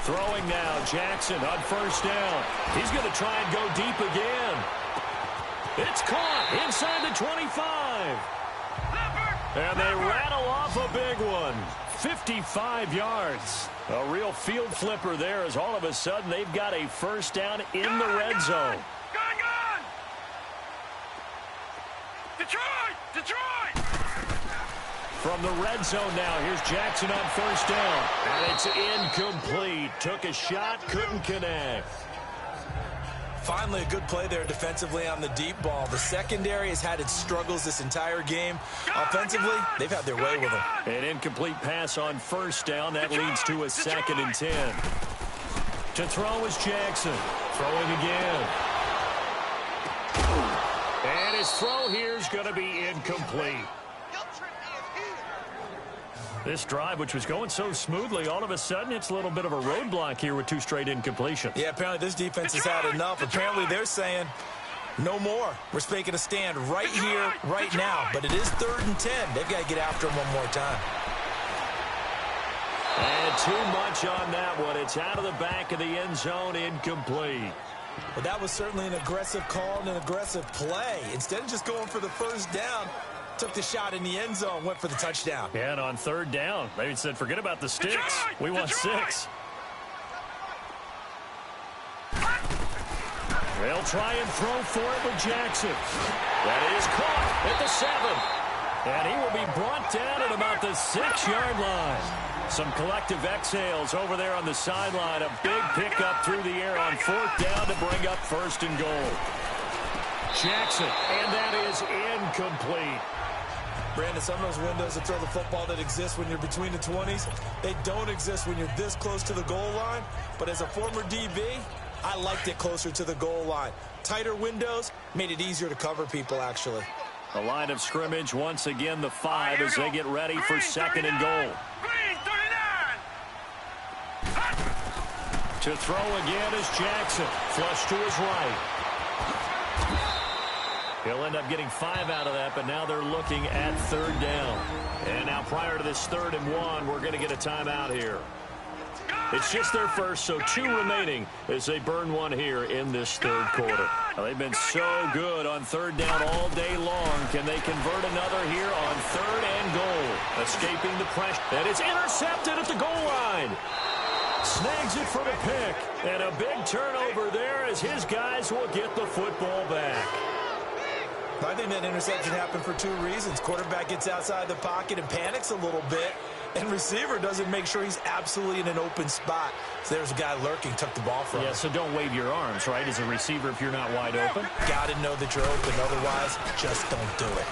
Throwing now, Jackson on 1st down. He's going to try and go deep again. It's caught inside the 25. And they rattle off a big one. 55 yards. A real field flipper there as all of a sudden they've got a first down in the red zone. Gone! Detroit! Detroit! From the red zone now, here's Jackson on first down. And it's incomplete. Took a shot, couldn't connect. Finally, a good play there defensively on the deep ball. The secondary has had its struggles this entire game. Offensively, they've had their way with them. An incomplete pass on first down. That leads to a 2nd and 10. To throw is Jackson. Throwing again. And his throw here is going to be incomplete. This drive, which was going so smoothly, all of a sudden it's a little bit of a roadblock here with 2 straight incompletions. Yeah, apparently this defense has had enough. Apparently they're saying no more. We're making a stand right here, right now. But it is 3rd and 10. They've got to get after him one more time. And too much on that one. It's out of the back of the end zone, incomplete. Well, that was certainly an aggressive call and an aggressive play. Instead of just going for the first down, took the shot in the end zone, went for the touchdown. Yeah, and on 3rd down, they said, forget about the sticks. We want 6. They'll try and throw for it with Jackson. That is caught at the 7. And he will be brought down at about the 6-yard line. Some collective exhales over there on the sideline. A big pickup through the air on 4th down to bring up 1st and goal. Jackson, and that is incomplete. Brandon, some of those windows that throw the football that exist when you're between the 20s, they don't exist when you're this close to the goal line. But as a former DB, I liked it closer to the goal line. Tighter windows made it easier to cover people, actually. The line of scrimmage, once again, the 5 as they get ready for 2nd and goal. Green 39! To throw again is Jackson. Flush to his right. He'll end up getting 5 out of that, but now they're looking at 3rd down. And now prior to this 3rd and 1, we're going to get a timeout here. It's just their first, so 2 remaining as they burn one here in this 3rd quarter. Now, they've been so good on 3rd down all day long. Can they convert another here on 3rd and goal? Escaping the pressure. And it's intercepted at the goal line. Snags it for the pick. And a big turnover there as his guys will get the football back. I think that interception happened for 2 reasons. Quarterback gets outside the pocket and panics a little bit, and receiver doesn't make sure he's absolutely in an open spot. So there's a guy lurking, took the ball from him. Yeah, so don't wave your arms, right, as a receiver if you're not wide open. Got to know that you're open. Otherwise, just don't do it.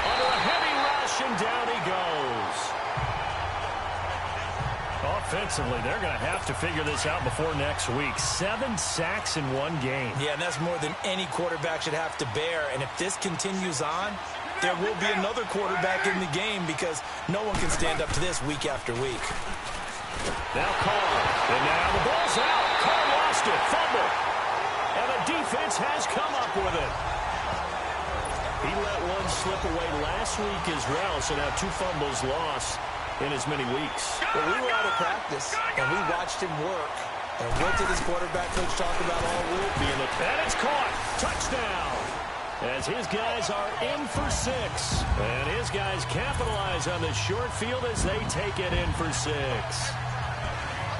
Under a heavy rush, and down he goes. Offensively, they're going to have to figure this out before next week. 7 sacks in 1 game. Yeah, and that's more than any quarterback should have to bear. And if this continues on, there will be another quarterback in the game because no one can stand up to this week after week. Now Carr. And now the ball's out. Carr lost it. Fumble. And the defense has come up with it. He let one slip away last week as well, so now 2 fumbles lost in as many weeks. Well, we were out of practice, and we watched him work. And what did his quarterback coach talk about all week? And it's caught. Touchdown. As his guys are in for 6. And his guys capitalize on the short field as they take it in for 6.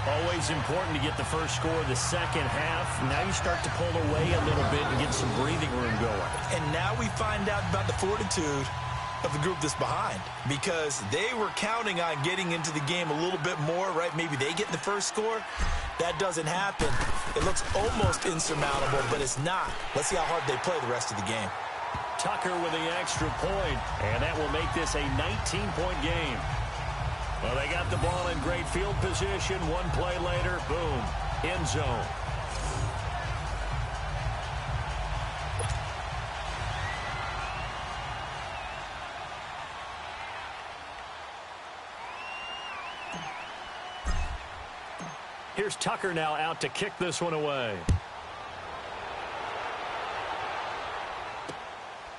Always important to get the first score of the second half. Now you start to pull away a little bit and get some breathing room going. And now we find out about the fortitude of the group that's behind, because they were counting on getting into the game a little bit more, right? Maybe they get the first score. That doesn't happen. It looks almost insurmountable, but it's not. Let's see how hard they play the rest of the game. Tucker with the extra point, and that will make this a 19-point game. Well, they got the ball in great field position. 1 play later, boom, end zone. Here's Tucker now out to kick this one away.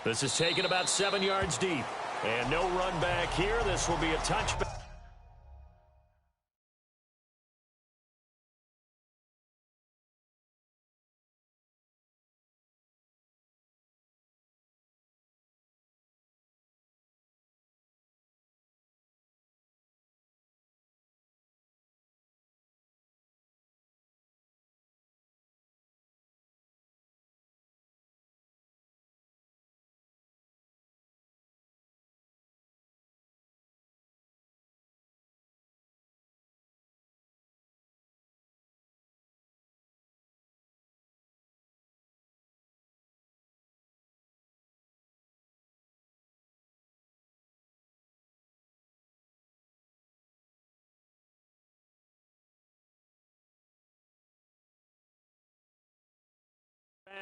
This is taken about 7 yards deep. And no run back here. This will be a touchback.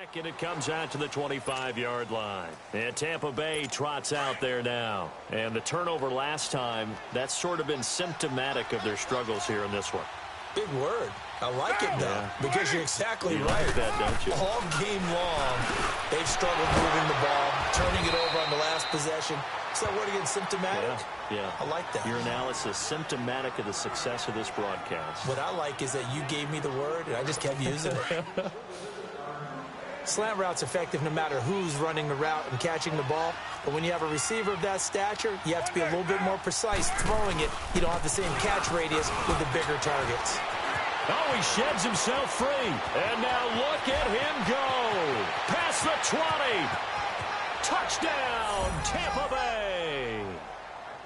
back, and it comes out to the 25-yard line. And Tampa Bay trots out there now. And the turnover last time, that's sort of been symptomatic of their struggles here in this one. Big word. I like it, though, because you're exactly right. Like that, don't you? All game long, they've struggled moving the ball, turning it over on the last possession. So what again, symptomatic? Yeah. I like that. Your analysis, symptomatic of the success of this broadcast. What I like is that you gave me the word, and I just kept using it. Slant route's effective no matter who's running the route and catching the ball. But when you have a receiver of that stature, you have to be a little bit more precise throwing it. You don't have the same catch radius with the bigger targets. Oh, he sheds himself free. And now look at him go. Past the 20. Touchdown, Tampa Bay.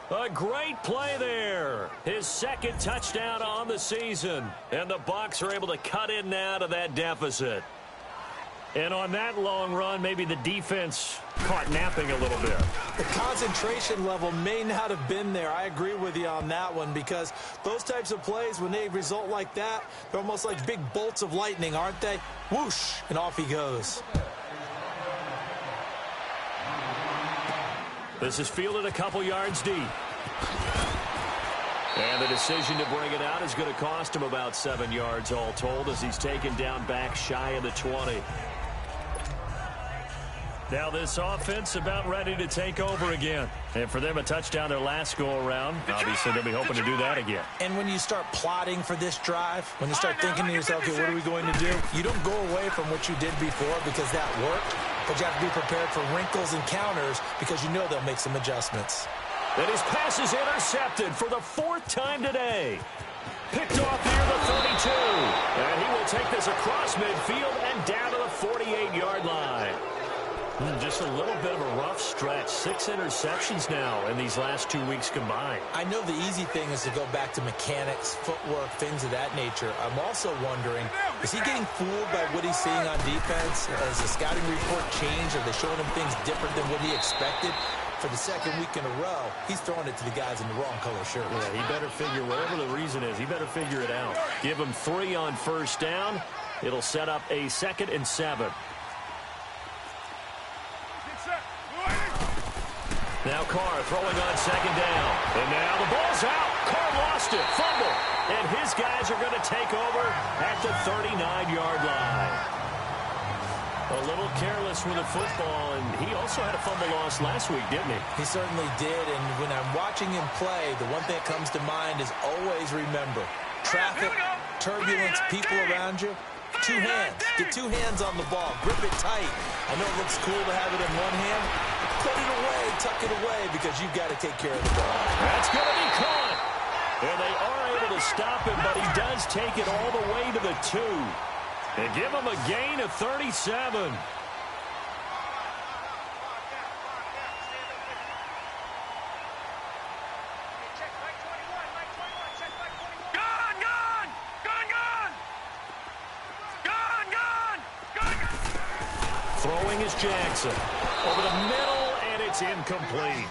A great play there. His second touchdown on the season. And the Bucs are able to cut in now to that deficit. And on that long run, maybe the defense caught napping a little bit. The concentration level may not have been there. I agree with you on that one, because those types of plays, when they result like that, they're almost like big bolts of lightning, aren't they? Whoosh, and off he goes. This is fielded a couple yards deep. And the decision to bring it out is going to cost him about 7 yards all told, as he's taken down back shy of the 20. Now this offense about ready to take over again. And for them, a touchdown their last go-around. Obviously, they'll be hoping to do that again. And when you start plotting for this drive, when you start thinking to yourself, okay, what are we going to do? You don't go away from what you did before because that worked, but you have to be prepared for wrinkles and counters because you know they'll make some adjustments. And his pass is intercepted for the 4th time today. Picked off near the 32. And he will take this across midfield and down to the 48-yard line. Just a little bit of a rough stretch. 6 interceptions now in these last 2 weeks combined. I know the easy thing is to go back to mechanics, footwork, things of that nature. I'm also wondering, is he getting fooled by what he's seeing on defense? Has the scouting report changed? Are they showing him things different than what he expected? For the second week in a row, he's throwing it to the guys in the wrong color shirt. Yeah, he better figure, whatever the reason is, he better figure it out. Give him 3 on first down. It'll set up a 2nd and 7. Now Carr throwing on 2nd down. And now the ball's out. Carr lost it. Fumble. And his guys are going to take over at the 39-yard line. A little careless with the football, and he also had a fumble loss last week, didn't he? He certainly did, and when I'm watching him play, the one thing that comes to mind is always remember, traffic, turbulence, people around you, 2 hands. Get 2 hands on the ball. Grip it tight. I know it looks cool to have it in one hand. Put it away, tuck it away, because you've got to take care of the ball. That's going to be caught. And they are able to stop him, but he does take it all the way to the 2. And give him a gain of 37. Throwing is Jackson. Over the middle, and it's incomplete.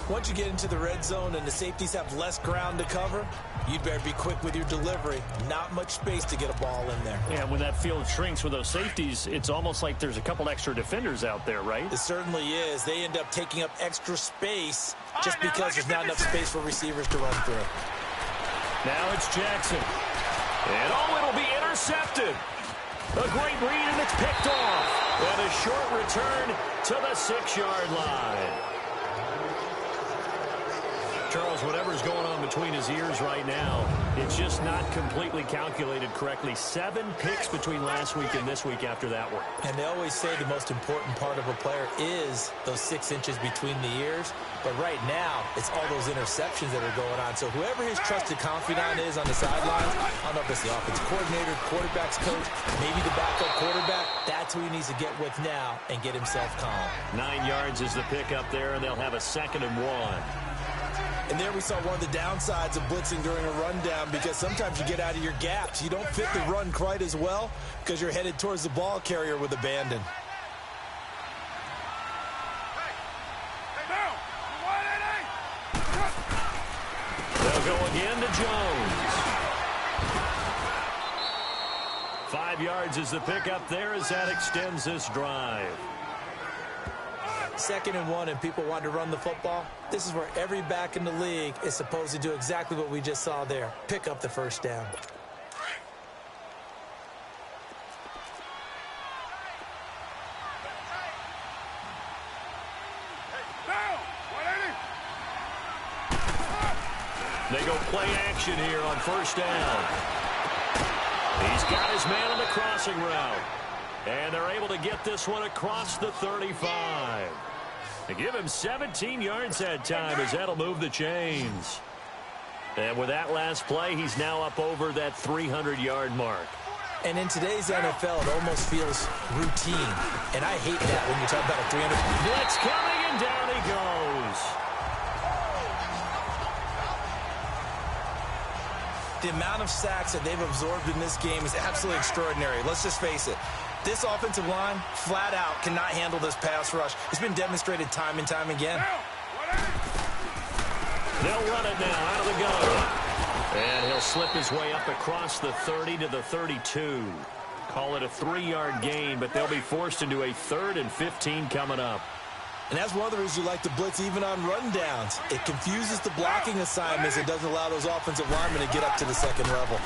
Once you get into the red zone and the safeties have less ground to cover, you'd better be quick with your delivery. Not much space to get a ball in there. Yeah, when that field shrinks with those safeties, it's almost like there's a couple extra defenders out there, right? It certainly is. They end up taking up extra space just because there's not enough space for receivers to run through. Now it's Jackson. And it'll be intercepted. A great read, and it's picked off. And a short return to the 6-yard line. Charles, whatever's going on between his ears right now, it's just not completely calculated correctly. 7 picks between last week and this week after that one. And they always say the most important part of a player is those 6 inches between the ears. But right now, it's all those interceptions that are going on. So whoever his trusted confidant is on the sidelines, I don't know if it's the offensive coordinator, quarterback's coach, maybe the backup quarterback, that's who he needs to get with now and get himself calm. 9 yards is the pick up there, and they'll have a 2nd and 1. And there we saw one of the downsides of blitzing during a rundown, because sometimes you get out of your gaps. You don't fit the run quite as well because you're headed towards the ball carrier with abandon. They'll go again to Jones. 5 yards is the pickup there as that extends this drive. 2nd and 1 and people want to run the football. This is where every back in the league is supposed to do exactly what we just saw there. Pick up the first down. They go play action here on first down. He's got his man on the crossing route. And they're able to get this one across the 35. They give him 17 yards that time as that'll move the chains. And with that last play, he's now up over that 300-yard mark. And in today's NFL, it almost feels routine. And I hate that when you talk about a 300. Blitz coming, and down he goes. The amount of sacks that they've absorbed in this game is absolutely extraordinary. Let's just face it. This offensive line, flat out, cannot handle this pass rush. It's been demonstrated time and time again. They'll run it now out of the gun. And he'll slip his way up across the 30 to the 32. Call it a 3-yard gain, but they'll be forced into a 3rd and 15 coming up. And that's one of the reasons you like to blitz even on rundowns. It confuses the blocking assignments. It doesn't allow those offensive linemen to get up to the second level.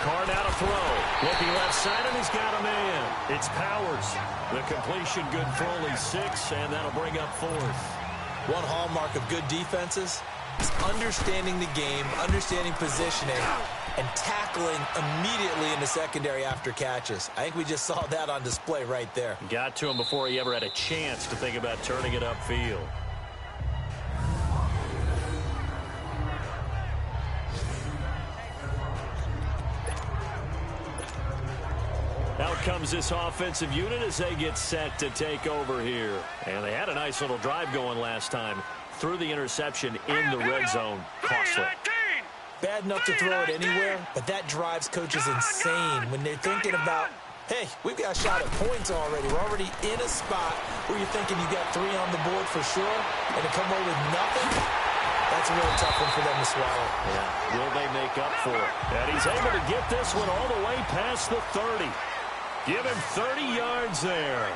Card out a throw. Looking left side, and he's got a man. It's Powers. The completion good for only 6, and that'll bring up 4th. One hallmark of good defenses is understanding the game, understanding positioning, and tackling immediately in the secondary after catches. I think we just saw that on display right there. Got to him before he ever had a chance to think about turning it upfield. Out comes this offensive unit as they get set to take over here. And they had a nice little drive going last time. Threw the interception in the red zone. Costly. Bad enough to throw it anywhere, but that drives coaches insane when they're thinking about, hey, we've got a shot at points already. We're already in a spot where you're thinking you got 3 on the board for sure, and to come away with nothing, that's a really tough one for them to swallow. Yeah, will they make up for it? And he's able to get this one all the way past the 30. Give him 30 yards there.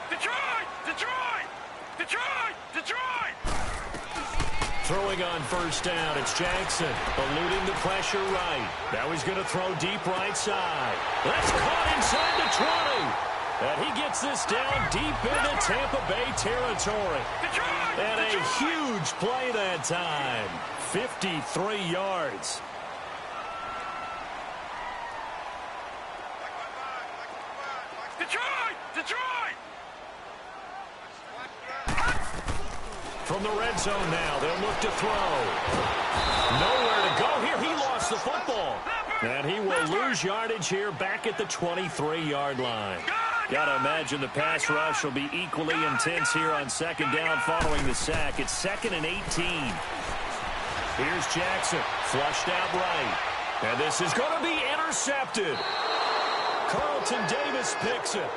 Detroit! Detroit! Detroit! Detroit! Throwing on first down, it's Jackson, eluding the pressure right. Now he's going to throw deep right side. That's caught inside the 20. And he gets this down deep into Tampa Bay territory. And a huge play that time. 53 yards. Detroit! Detroit! From the red zone now, they'll look to throw. Nowhere to go here. He lost the football. And he will lose yardage here back at the 23-yard line. Got to imagine the pass rush will be equally intense here on second down following the sack. It's 2nd and 18. Here's Jackson, flushed out right. And this is going to be intercepted. Carlton Davis picks it.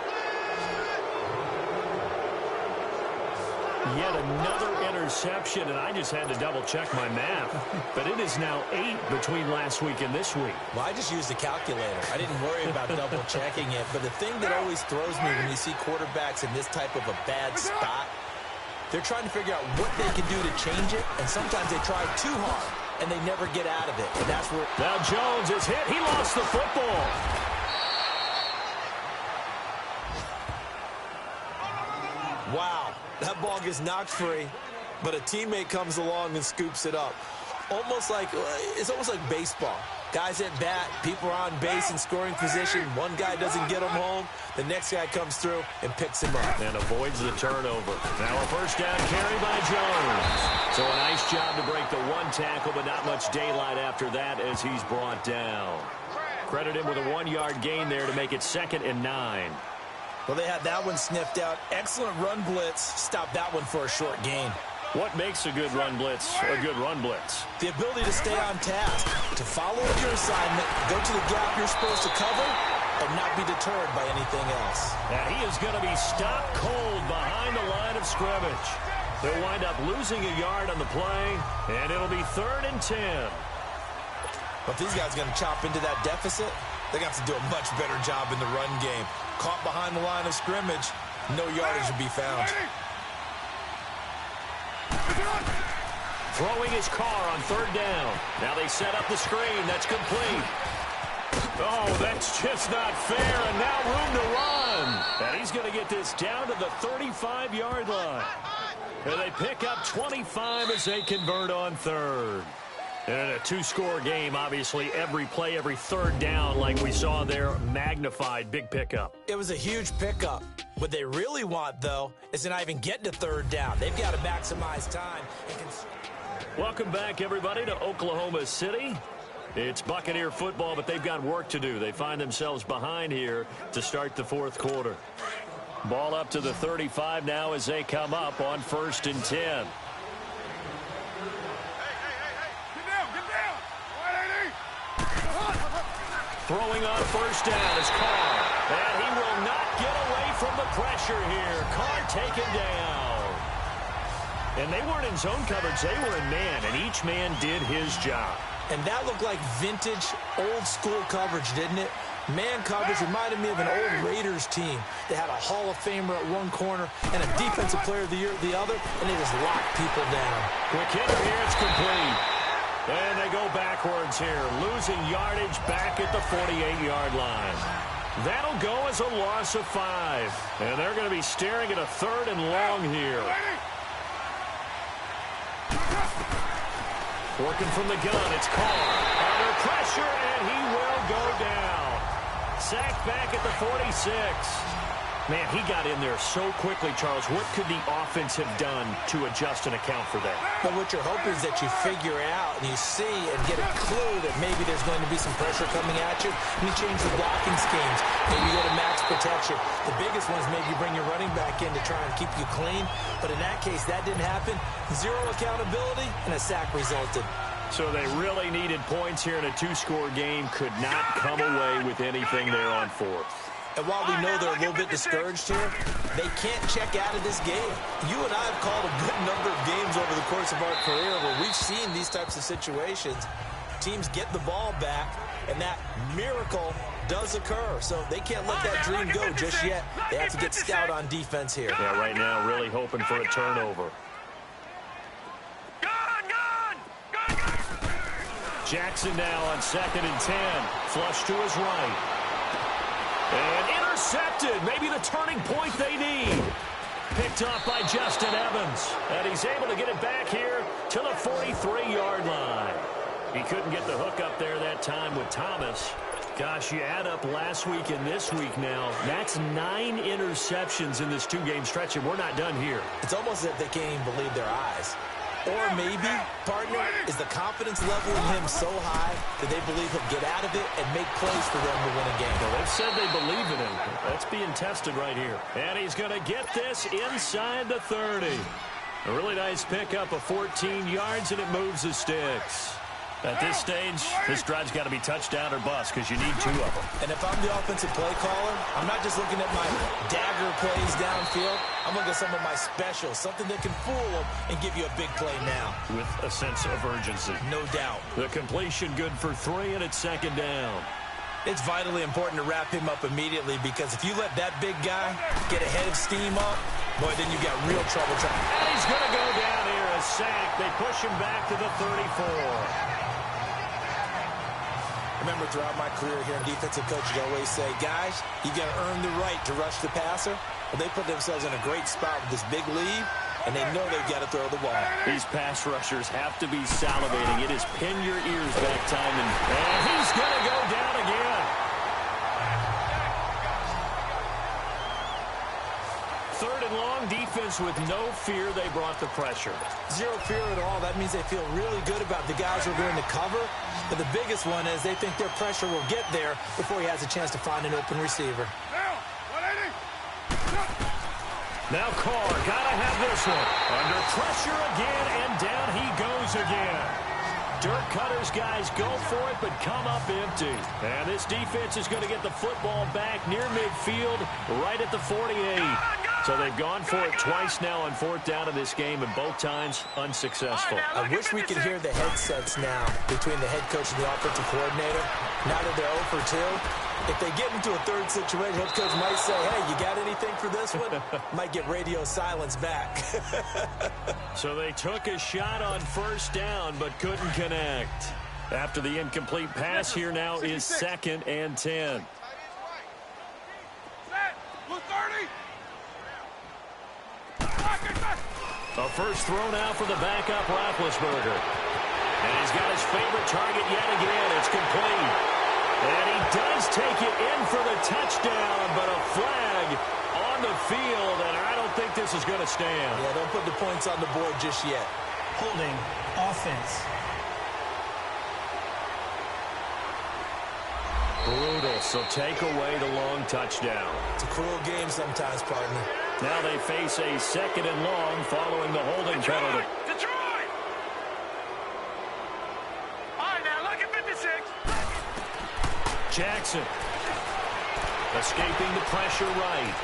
Yet another interception, and I just had to double-check my math. But it is now 8 between last week and this week. Well, I just used the calculator. I didn't worry about double-checking it. But the thing that always throws me when you see quarterbacks in this type of a bad spot, they're trying to figure out what they can do to change it, and sometimes they try too hard, and they never get out of it. And that's where... Now Jones is hit. He lost the football. Wow, that ball gets knocked free, but a teammate comes along and scoops it up. It's almost like baseball. Guys at bat, people are on base in scoring position. One guy doesn't get him home. The next guy comes through and picks him up. And avoids the turnover. Now a first down carry by Jones. So a nice job to break the one tackle, but not much daylight after that as he's brought down. Credit him with a 1-yard gain there to make it 2nd and 9. Well, they had that one sniffed out. Excellent run blitz. Stopped that one for a short gain. What makes a good run blitz a good run blitz? The ability to stay on task, to follow your assignment, go to the gap you're supposed to cover, and not be deterred by anything else. And he is going to be stopped cold behind the line of scrimmage. They'll wind up losing a yard on the play, and it'll be 3rd and 10. But these guys are going to chop into that deficit. They're going to have to do a much better job in the run game. Caught behind the line of scrimmage, no yardage to be found. Throwing his car on 3rd down. Now they set up the screen. That's complete. Oh, that's just not fair, and now room to run. And he's going to get this down to the 35-yard line. And they pick up 25 as they convert on 3rd. And in a 2-score game, obviously, every play, every 3rd down, like we saw there, magnified, big pickup. It was a huge pickup. What they really want, though, is to not even get to 3rd down. They've got to maximize time. Welcome back, everybody, to Oklahoma City. It's Buccaneer football, but they've got work to do. They find themselves behind here to start the 4th quarter. Ball up to the 35 now as they come up on 1st and 10. Throwing on 1st down is Carr. And he will not get away from the pressure here. Carr taken down. And they weren't in zone coverage. They were in man, and each man did his job. And that looked like vintage, old-school coverage, didn't it? Man coverage reminded me of an old Raiders team. They had a Hall of Famer at one corner and a Defensive Player of the Year at the other, and they just locked people down. Quick hit here, it's complete. And they go backwards here, losing yardage back at the 48-yard line. That'll go as a loss of 5. And they're going to be staring at a 3rd and long here. Working from the gun, it's Carr. Under pressure, and he will go down. Sacked back at the 46. Man, he got in there so quickly, Charles. What could the offense have done to adjust and account for that? But what you're hoping is that you figure out and you see and get a clue that maybe there's going to be some pressure coming at you, and you change the blocking schemes. Maybe you go to max protection. The biggest one is maybe you bring your running back in to try and keep you clean. But in that case, that didn't happen. 0 accountability, and a sack resulted. So they really needed points here in a 2-score game. Could not come away with anything there on 4th. And while we know they're a little bit discouraged here, they can't check out of this game. You and I have called a good number of games over the course of our career where we've seen these types of situations. Teams get the ball back, and that miracle does occur. So they can't let that dream go just yet. They have to get stout on defense here. Yeah, right now really hoping for a turnover. Jackson now on 2nd and 10. Flush to his right. And intercepted. Maybe the turning point they need. Picked off by Justin Evans. And he's able to get it back here to the 43-yard line. He couldn't get the hook up there that time with Thomas. Gosh, you add up last week and this week now. That's 9 interceptions in this 2-game stretch, and we're not done here. It's almost as if they can't even believe their eyes. Or maybe, partner, is the confidence level in him so high that they believe he'll get out of it and make plays for them to win a game. Well, they've said they believe in him. That's being tested right here. And he's going to get this inside the 30. A really nice pickup of 14 yards, and it moves the sticks. At this stage, this drive's got to be touchdown or bust because you need 2 of them. And if I'm the offensive play caller, I'm not just looking at my dagger plays downfield. I'm looking at some of my specials, something that can fool them and give you a big play now. With a sense of urgency. No doubt. The completion good for 3, and it's 2nd down. It's vitally important to wrap him up immediately because if you let that big guy get a head of steam up, boy, then you got real trouble trying. And he's going to go down here, a sack. They push him back to the 34. Remember, throughout my career here in defensive coaching, I always say, guys, you got to earn the right to rush the passer. Well, they put themselves in a great spot with this big lead, and they know they've got to throw the ball. These pass rushers have to be salivating. It is pin your ears back time, and he's going to go down again. 3rd and long, defense with no fear. They brought the pressure. 0 fear at all. That means they feel really good about the guys who are going to cover. But the biggest one is they think their pressure will get there before he has a chance to find an open receiver. Now Carr, gotta have this one. Under pressure again, and down he goes again. Dirk Cutter's guys go for it, but come up empty. And this defense is going to get the football back near midfield, right at the 48. So they've gone for it twice now on fourth down in this game, and both times unsuccessful. I wish we could hear the headsets now between the head coach and the offensive coordinator. Now that they're 0 for 2, if they get into a third situation, head coach might say, hey, you got anything for this one? Might get radio silence back. So they took a shot on first down, but couldn't connect. After the incomplete pass, here now is 2nd and 10. A first throw now for the backup Roethlisberger. And he's got his favorite target yet again. It's complete. And he does take it in for the touchdown, but a flag on the field, and I don't think this is going to stand. Yeah, don't put the points on the board just yet. Holding offense. Brutal, so take away the long touchdown. It's a cruel game sometimes, partner. Now they face a 2nd and long following the holding penalty. Detroit! All right, now look at 56. Jackson escaping the pressure right.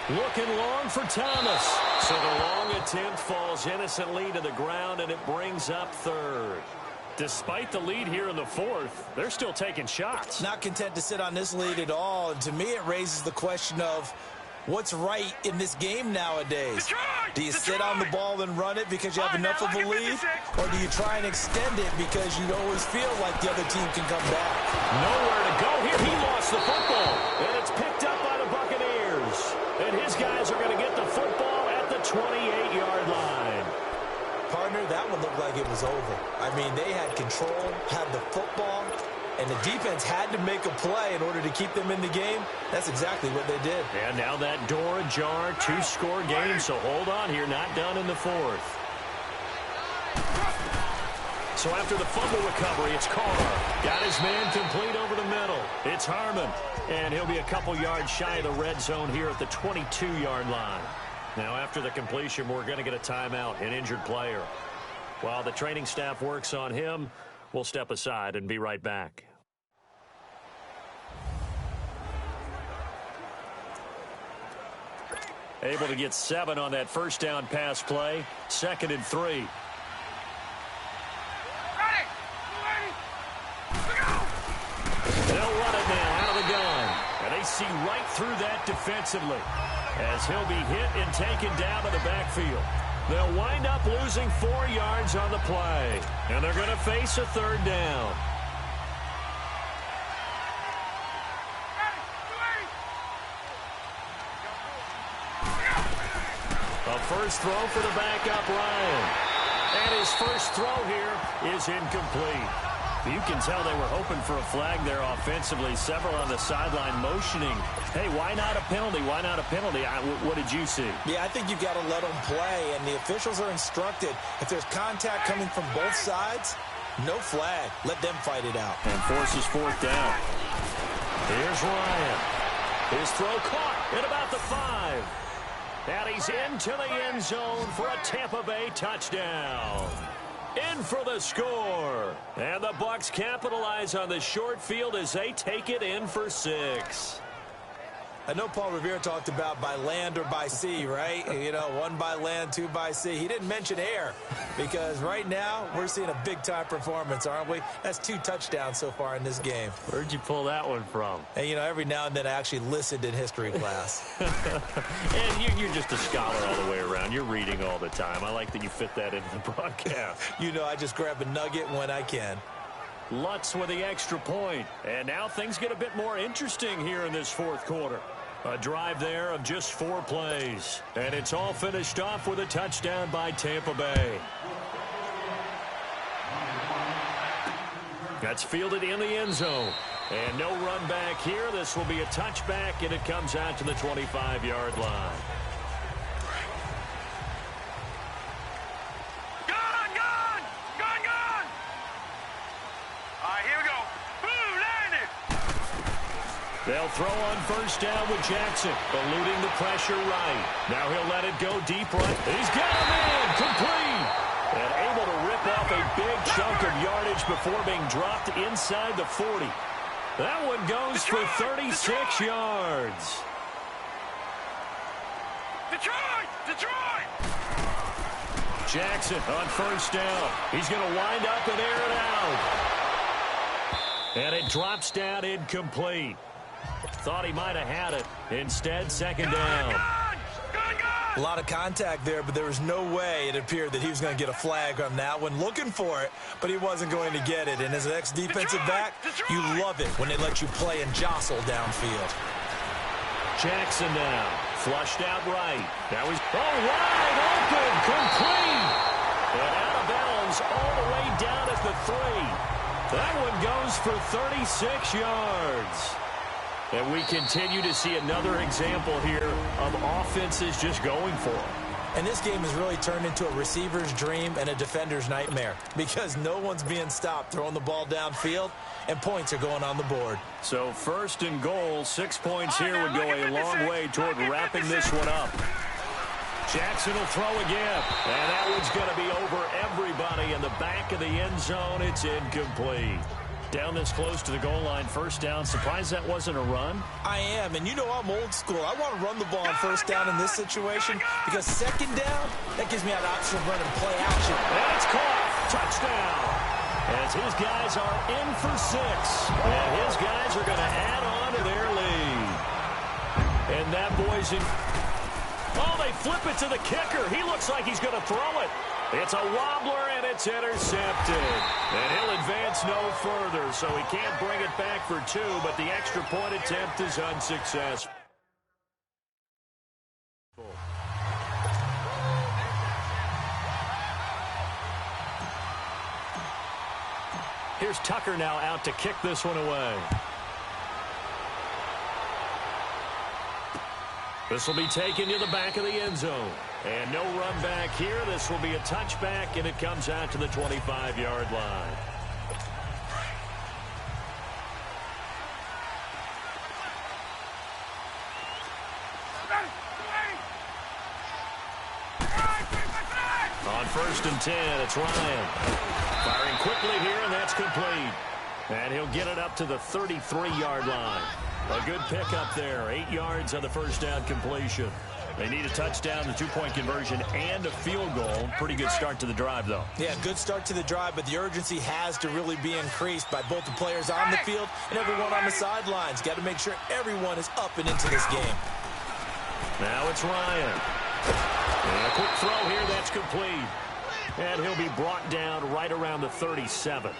Looking long for Thomas. So the long attempt falls innocently to the ground, and it brings up 3rd. Despite the lead here in the 4th, they're still taking shots. Not content to sit on this lead at all. And to me, it raises the question of what's right in this game nowadays. Do you sit on the ball and run it because you have enough of a lead? Or do you try and extend it because you always feel like the other team can come back? Nowhere to go here. He lost the football. And it's picked up by the Buccaneers. And his guys are going to get the football at the 28-yard line. Partner, that one looked like it was over. I mean, they had control, had the football, and the defense had to make a play in order to keep them in the game. That's exactly what they did. And now that door ajar, 2-score game, so hold on here, not done in the 4th. So after the fumble recovery, it's Carr. Got his man complete over the middle. It's Harmon, and he'll be a couple yards shy of the red zone here at the 22-yard line. Now after the completion, we're going to get a timeout, an injured player. While the training staff works on him, we'll step aside and be right back. Able to get 7 on that first down pass play. 2nd and 3. They'll run it now out of the gun. And they see right through that defensively as he'll be hit and taken down to the backfield. They'll wind up losing 4 yards on the play. And they're going to face a 3rd down. A first throw for the backup Ryan. And his first throw here is incomplete. You can tell they were hoping for a flag there offensively. Several on the sideline motioning. Hey, why not a penalty? Why not a penalty? What did you see? Yeah, I think you've got to let them play, and the officials are instructed. If there's contact coming from both sides, no flag. Let them fight it out. And forces 4th down. Here's Ryan. His throw caught at about the 5. And he's into the end zone for a Tampa Bay touchdown. In for the score. And the Bucs capitalize on the short field as they take it in for 6. I know Paul Revere talked about by land or by sea, right? You know, 1 by land, 2 by sea. He didn't mention air because right now we're seeing a big-time performance, aren't we? That's 2 touchdowns so far in this game. Where'd you pull that one from? And, you know, every now and then I actually listened in history class. And you're just a scholar all the way around. You're reading all the time. I like that you fit that into the broadcast. You know, I just grab a nugget when I can. Lutz with the extra point. And now things get a bit more interesting here in this 4th quarter. A drive there of just 4 plays. And it's all finished off with a touchdown by Tampa Bay. That's fielded in the end zone. And no run back here. This will be a touchback, and it comes out to the 25-yard line. They'll throw on first down with Jackson, eluding the pressure right. Now he'll let it go deep right. He's got a man complete. And able to rip off a big chunk of yardage before being dropped inside the 40. That one goes for 36 yards. Detroit! Detroit! Jackson on first down. He's going to wind up and air it out. And it drops down incomplete. Thought he might have had it. Instead, second down. A lot of contact there, but there was no way it appeared that he was going to get a flag on that one. Looking for it, but he wasn't going to get it. And as an ex-defensive back, you love it when they let you play and jostle downfield. Jackson now. Flushed out right. That was wide open. Complete. And out of bounds all the way down at the 3. That one goes for 36 yards. And we continue to see another example here of offenses just going for it. And this game has really turned into a receiver's dream and a defender's nightmare because no one's being stopped throwing the ball downfield, and points are going on the board. So first and goal, 6 points here would go a long way toward wrapping this one up. Jackson will throw again, and that one's going to be over everybody in the back of the end zone. It's incomplete. Down this close to the goal line, first down. Surprised that wasn't a run? I am, and you know I'm old school. I want to run the ball on first down in this situation because second down, that gives me an option of running play action. And it's caught. Touchdown. As his guys are in for 6. And his guys are going to add on to their lead. And that boy's in. Oh, they flip it to the kicker. He looks like he's going to throw it. It's a wobbler, and it's intercepted. And he'll advance no further, so he can't bring it back for 2, but the extra point attempt is unsuccessful. Here's Tucker now out to kick this one away. This will be taken to the back of the end zone. And no run back here. This will be a touchback, and it comes out to the 25-yard line. On first and 10, it's Ryan. Firing quickly here, and that's complete. And he'll get it up to the 33-yard line. A good pickup there. 8 yards on the first down completion. They need a touchdown, the 2-point conversion, and a field goal. Pretty good start to the drive, though. Yeah, good start to the drive, but the urgency has to really be increased by both the players on the field and everyone on the sidelines. Got to make sure everyone is up and into this game. Now it's Ryan. And a quick throw here, that's complete. And he'll be brought down right around the 37.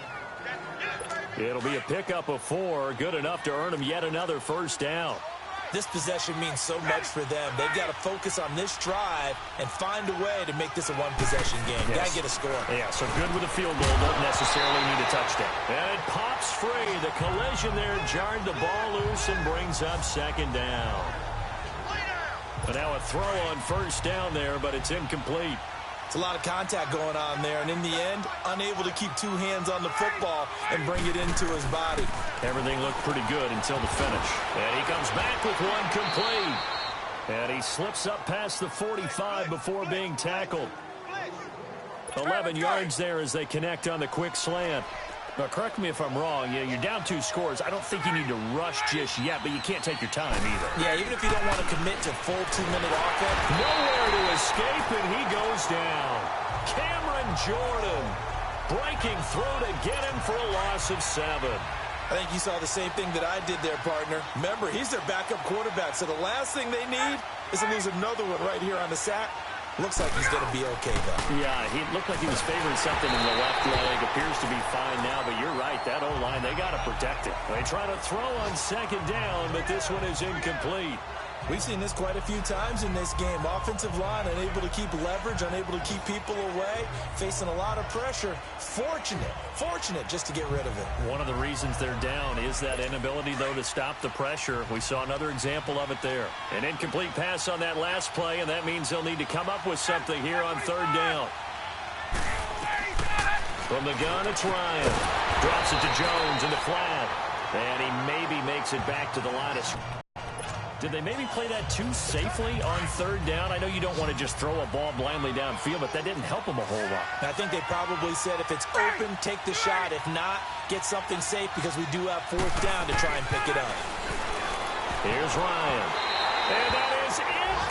It'll be a pickup of 4, good enough to earn him yet another first down. This possession means so much for them. They've got to focus on this drive and find a way to make this a one-possession game. Yes. Got to get a score. Yeah, so good with a field goal. Don't necessarily need a touchdown. And it pops free. The collision there jarred the ball loose and brings up second down. But now a throw on first down there, but it's incomplete. It's a lot of contact going on there, and in the end, unable to keep 2 hands on the football and bring it into his body. Everything looked pretty good until the finish. And he comes back with one complete. And he slips up past the 45 before being tackled. 11 yards there as they connect on the quick slant. Now, correct me if I'm wrong. Yeah, you're down 2 scores. I don't think you need to rush just yet, but you can't take your time either. Yeah, even if you don't want to commit to full 2-minute offense. Nowhere to escape, and he goes down. Cameron Jordan breaking through to get him for a loss of 7. I think you saw the same thing that I did there, partner. Remember, he's their backup quarterback, so the last thing they need is to lose another one right here on the sack. Looks like he's going to be okay, though. Yeah, he looked like he was favoring something in the left leg. Appears to be fine now, but you're right. That O-line, they got to protect it. They try to throw on second down, but this one is incomplete. We've seen this quite a few times in this game. Offensive line unable to keep leverage, unable to keep people away, facing a lot of pressure. Fortunate just to get rid of it. One of the reasons they're down is that inability, though, to stop the pressure. We saw another example of it there. An incomplete pass on that last play, and that means they'll need to come up with something here on third down. From the gun, it's Ryan. Drops it to Jones in the flat. And he maybe makes it back to the line of... Did they maybe play that too safely on third down? I know you don't want to just throw a ball blindly downfield, but that didn't help them a whole lot. I think they probably said if it's open, take the shot. If not, get something safe because we do have fourth down to try and pick it up. Here's Ryan. And that is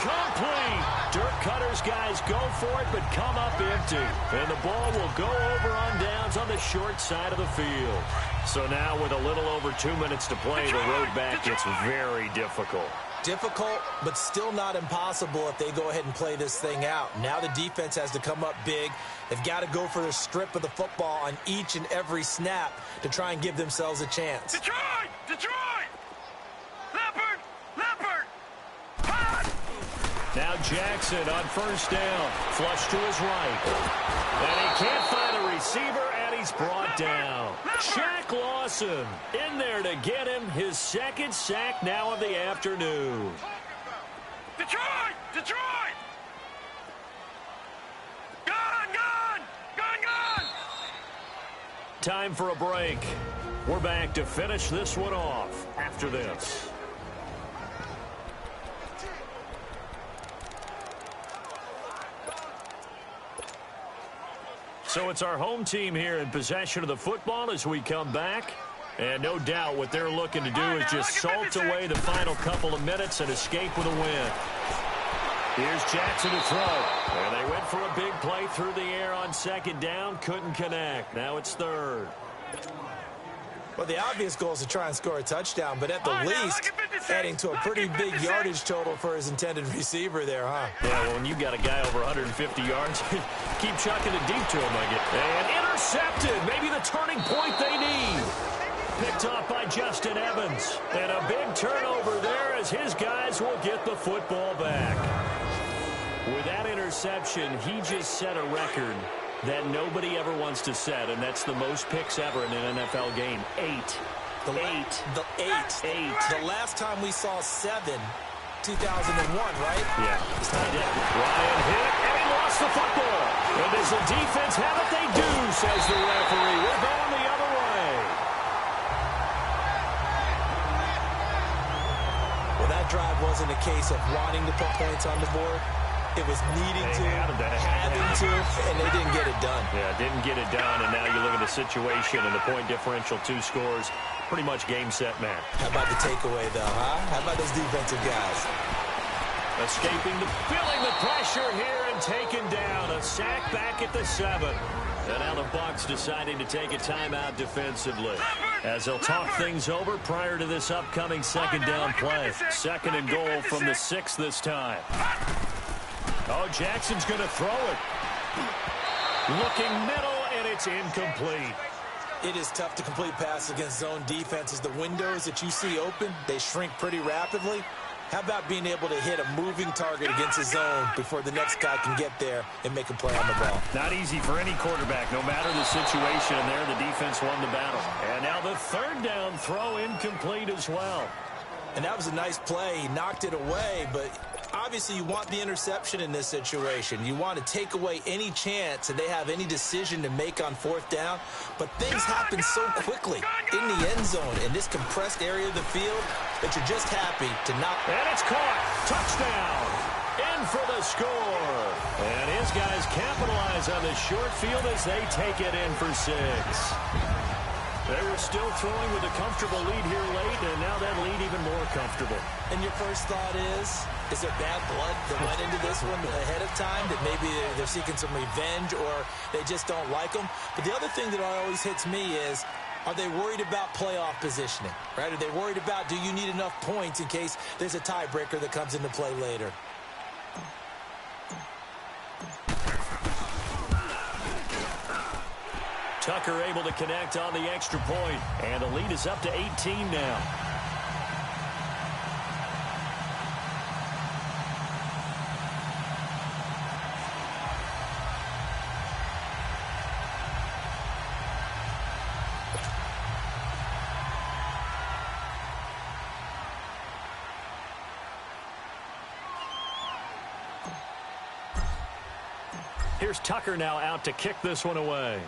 Complete. Dirk Cutter's guys go for it, but come up empty. And the ball will go over on downs on the short side of the field. So now with a little over 2 minutes to play, the road back gets very difficult. Difficult, but still not impossible if they go ahead and play this thing out. Now the defense has to come up big. They've got to go for the strip of the football on each and every snap to try and give themselves a chance. Detroit! Detroit! Leopard! Leopard! Hot! Now Jackson on first down. Flush to his right. And he can't find a receiver, and he's brought down. Shaq Lawson in there to get him his second sack now of the afternoon. Detroit! Detroit! Gone! Gone! Gone! Gone! Time for a break. We're back to finish this one off after this. So it's our home team here in possession of the football as we come back. And no doubt what they're looking to do is just salt away the final couple of minutes and escape with a win. Here's Jackson to throw. And they went for a big play through the air on second down. Couldn't connect. Now it's third. Well, the obvious goal is to try and score a touchdown, but at the least, adding to a pretty big yardage total for his intended receiver there, huh? Yeah, well, when you've got a guy over 150 yards, keep chucking it deep to him, I guess. And intercepted. Maybe the turning point they need. Picked off by Justin Evans. And a big turnover there as his guys will get the football back. With that interception, he just set a record that nobody ever wants to set, and that's the most picks ever in an NFL game. 8. The last time we saw 7, 2001, right? Yeah. Ryan hit, and he lost the football. And does the defense have it? They do, says the referee. We're going the other way. Well, that drive wasn't a case of wanting to put points on the board. It was needing to, having to, and they didn't get it done. Yeah, didn't get it done, and now you look at the situation and the point differential, 2 scores, pretty much game, set, match. How about the takeaway, though, huh? How about those defensive guys? Feeling the pressure here and taken down. A sack back at the 7. And now the Bucs deciding to take a timeout defensively as they'll talk things over prior to this upcoming second down play. Second and goal from the 6 this time. Oh, Jackson's going to throw it. Looking middle, and it's incomplete. It is tough to complete passes against zone defenses. The windows that you see open, they shrink pretty rapidly. How about being able to hit a moving target against a zone before the next guy can get there and make a play on the ball? Not easy for any quarterback, no matter the situation. And there, the defense won the battle. And now the third down throw incomplete as well. And that was a nice play. He knocked it away, but obviously you want the interception in this situation. You want to take away any chance that they have any decision to make on fourth down. But things happen so quickly in the end zone in this compressed area of the field that you're just happy to not. And it's caught. Touchdown. In for the score. And his guys capitalize on the short field as they take it in for 6. They were still throwing with a comfortable lead here late, and now that lead even more comfortable. And your first thought is there bad blood that went into this one ahead of time, that maybe they're seeking some revenge or they just don't like them? But the other thing that always hits me is, are they worried about playoff positioning, right? Are they worried about, do you need enough points in case there's a tiebreaker that comes into play later? Tucker able to connect on the extra point, and the lead is up to 18 now. Here's Tucker now out to kick this one away.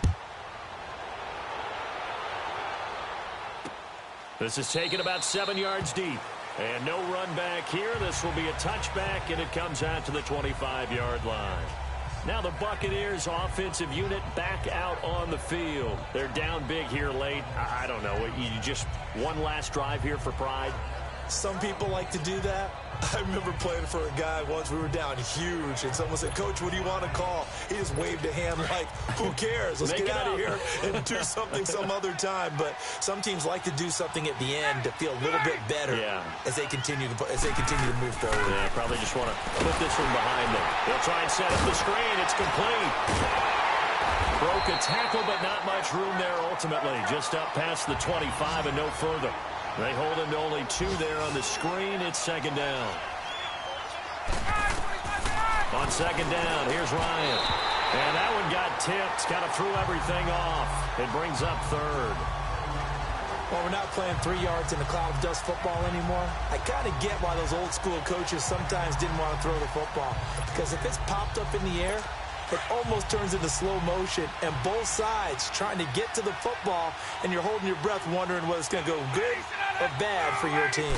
This is taken about 7 yards deep. And no run back here. This will be a touchback, and it comes out to the 25-yard line. Now the Buccaneers offensive unit back out on the field. They're down big here late. I don't know. You just one last drive here for pride? Some people like to do that. I remember playing for a guy once. We were down huge, and someone said, "Coach, what do you want to call?" He just waved a hand like, "Who cares? Let's get out of here and do something some other time." But some teams like to do something at the end to feel a little bit better as they continue to move forward. Yeah, probably just want to put this one behind them. They'll try and set up the screen. It's complete. Broke a tackle, but not much room there ultimately. Just up past the 25 and no further. They hold him to only 2 there on the screen. It's second down. On second down, here's Ryan. And that one got tipped. Kind of threw everything off. It brings up third. Well, we're not playing 3 yards in a cloud of dust football anymore. I kind of get why those old school coaches sometimes didn't want to throw the football. Because if it's popped up in the air, it almost turns into slow motion, and both sides trying to get to the football, and you're holding your breath wondering whether it's going to go good or bad for your team.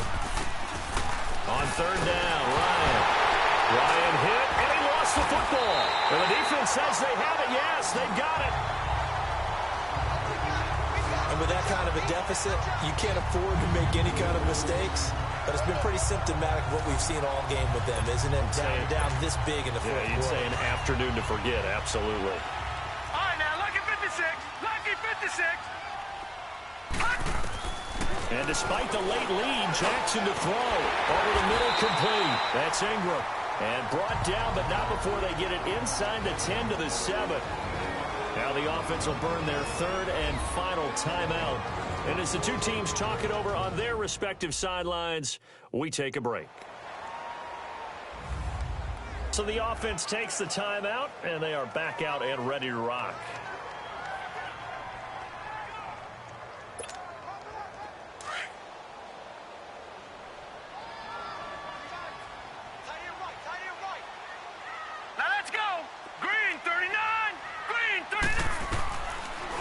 On third down, Ryan hit, and he lost the football. And the defense says they have it. Yes, they've got it. And with that kind of a deficit, you can't afford to make any kind of mistakes. But it's been pretty symptomatic of what we've seen all game with them, isn't it? Down this big in the fourth quarter. You'd say an afternoon to forget, absolutely. All right, now, lucky 56. Lucky 56. And despite the late lead, Jackson to throw. Over the middle, complete. That's Ingram. And brought down, but not before they get it inside the 10 to the 7. Now the offense will burn their third and final timeout. And as the two teams talk it over on their respective sidelines, we take a break. So the offense takes the timeout, and they are back out and ready to rock. Now let's go. Green 39. Green 39.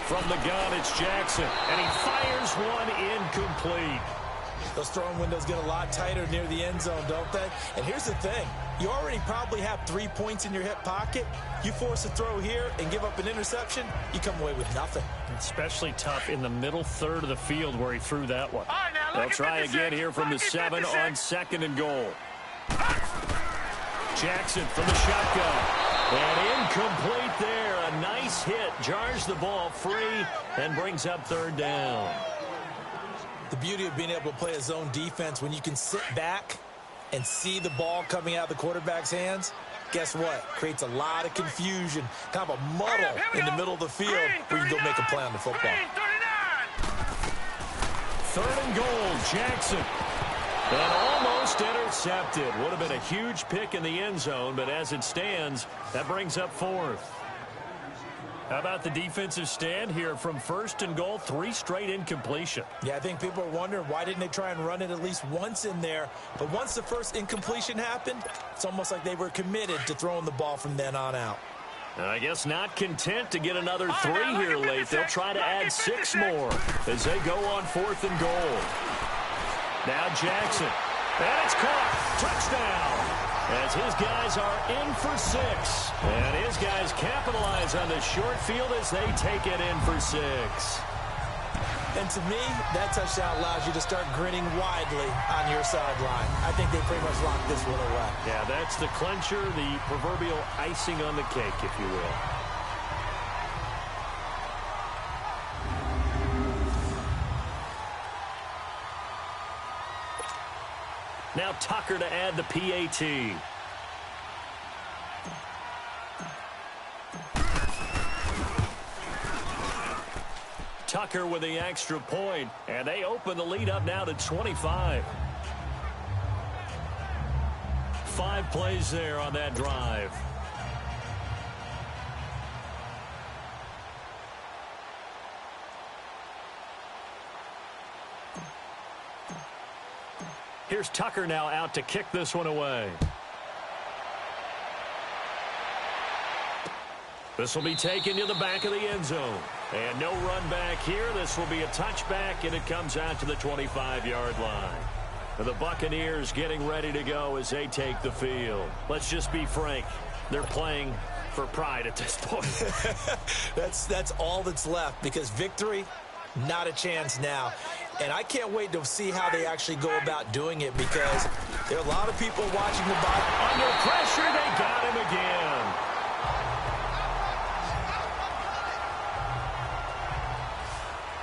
From the gun, it's Jackson, and he fires one incomplete. Those throwing windows get a lot tighter near the end zone, don't they? And here's the thing. You already probably have 3 points in your hip pocket. You force a throw here and give up an interception, you come away with nothing. Especially tough in the middle third of the field where he threw that one. All right, now, They'll try again here from the 7 on second and goal. Jackson from the shotgun. And incomplete there. A nice hit. Jars the ball free and brings up third down. The beauty of being able to play a zone defense when you can sit back and see the ball coming out of the quarterback's hands, guess what? Creates a lot of confusion, kind of a muddle in the middle of the field where you can go make a play on the football. Third and goal, Jackson. And almost intercepted. Would have been a huge pick in the end zone, but as it stands, that brings up fourth. How about the defensive stand here from first and goal, 3 straight incompletion? Yeah, I think people are wondering why didn't they try and run it at least once in there. But once the first incompletion happened, it's almost like they were committed to throwing the ball from then on out. I guess not content to get another 3 here late. They'll try to add 6 more as they go on fourth and goal. Now Jackson. And it's caught. Touchdown. As his guys are in for 6. And his guys capitalize on the short field as they take it in for 6. And to me, that touchdown allows you to start grinning widely on your sideline. I think they pretty much locked this one away. Yeah, that's the clincher, the proverbial icing on the cake, if you will. Now Tucker to add the PAT. Tucker with the extra point, and they open the lead up now to 25. 5 plays there on that drive. Here's Tucker now out to kick this one away. This will be taken to the back of the end zone. And no run back here. This will be a touchback, and it comes out to the 25-yard line. And the Buccaneers getting ready to go as they take the field. Let's just be frank. They're playing for pride at this point. That's all that's left, because victory Not a chance now. And I can't wait to see how they actually go about doing it, because there are a lot of people watching the ball. Under pressure, they got him again.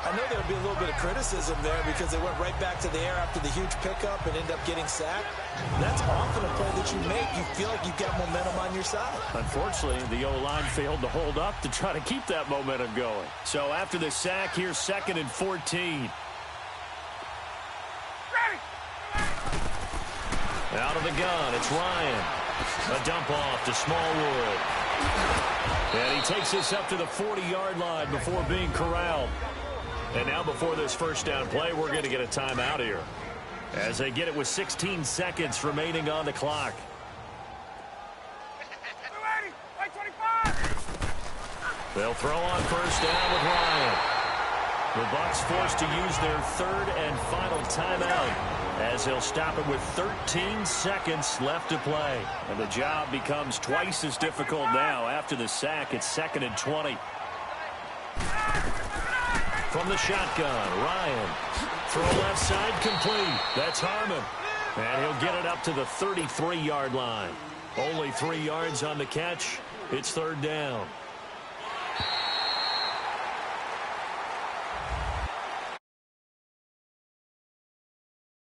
I know there'll be a little bit of criticism there because they went right back to the air after the huge pickup and ended up getting sacked. That's often a play that you make. You feel like you've got momentum on your side. Unfortunately, the O-line failed to hold up to try to keep that momentum going. So after the sack, here's 2nd and 14. Out of the gun, it's Ryan. A dump off to Smallwood. And he takes this up to the 40-yard line before being corralled. And now before this first down play, we're going to get a timeout here, as they get it with 16 seconds remaining on the clock. They'll throw on first down with Ryan. The Bucs forced to use their 3rd and final timeout, as they'll stop it with 13 seconds left to play. And the job becomes twice as difficult now after the sack. It's 2nd and 20. From the shotgun, Ryan. Throw left side complete. That's Harmon. And he'll get it up to the 33-yard line. Only 3 yards on the catch. It's 3rd down.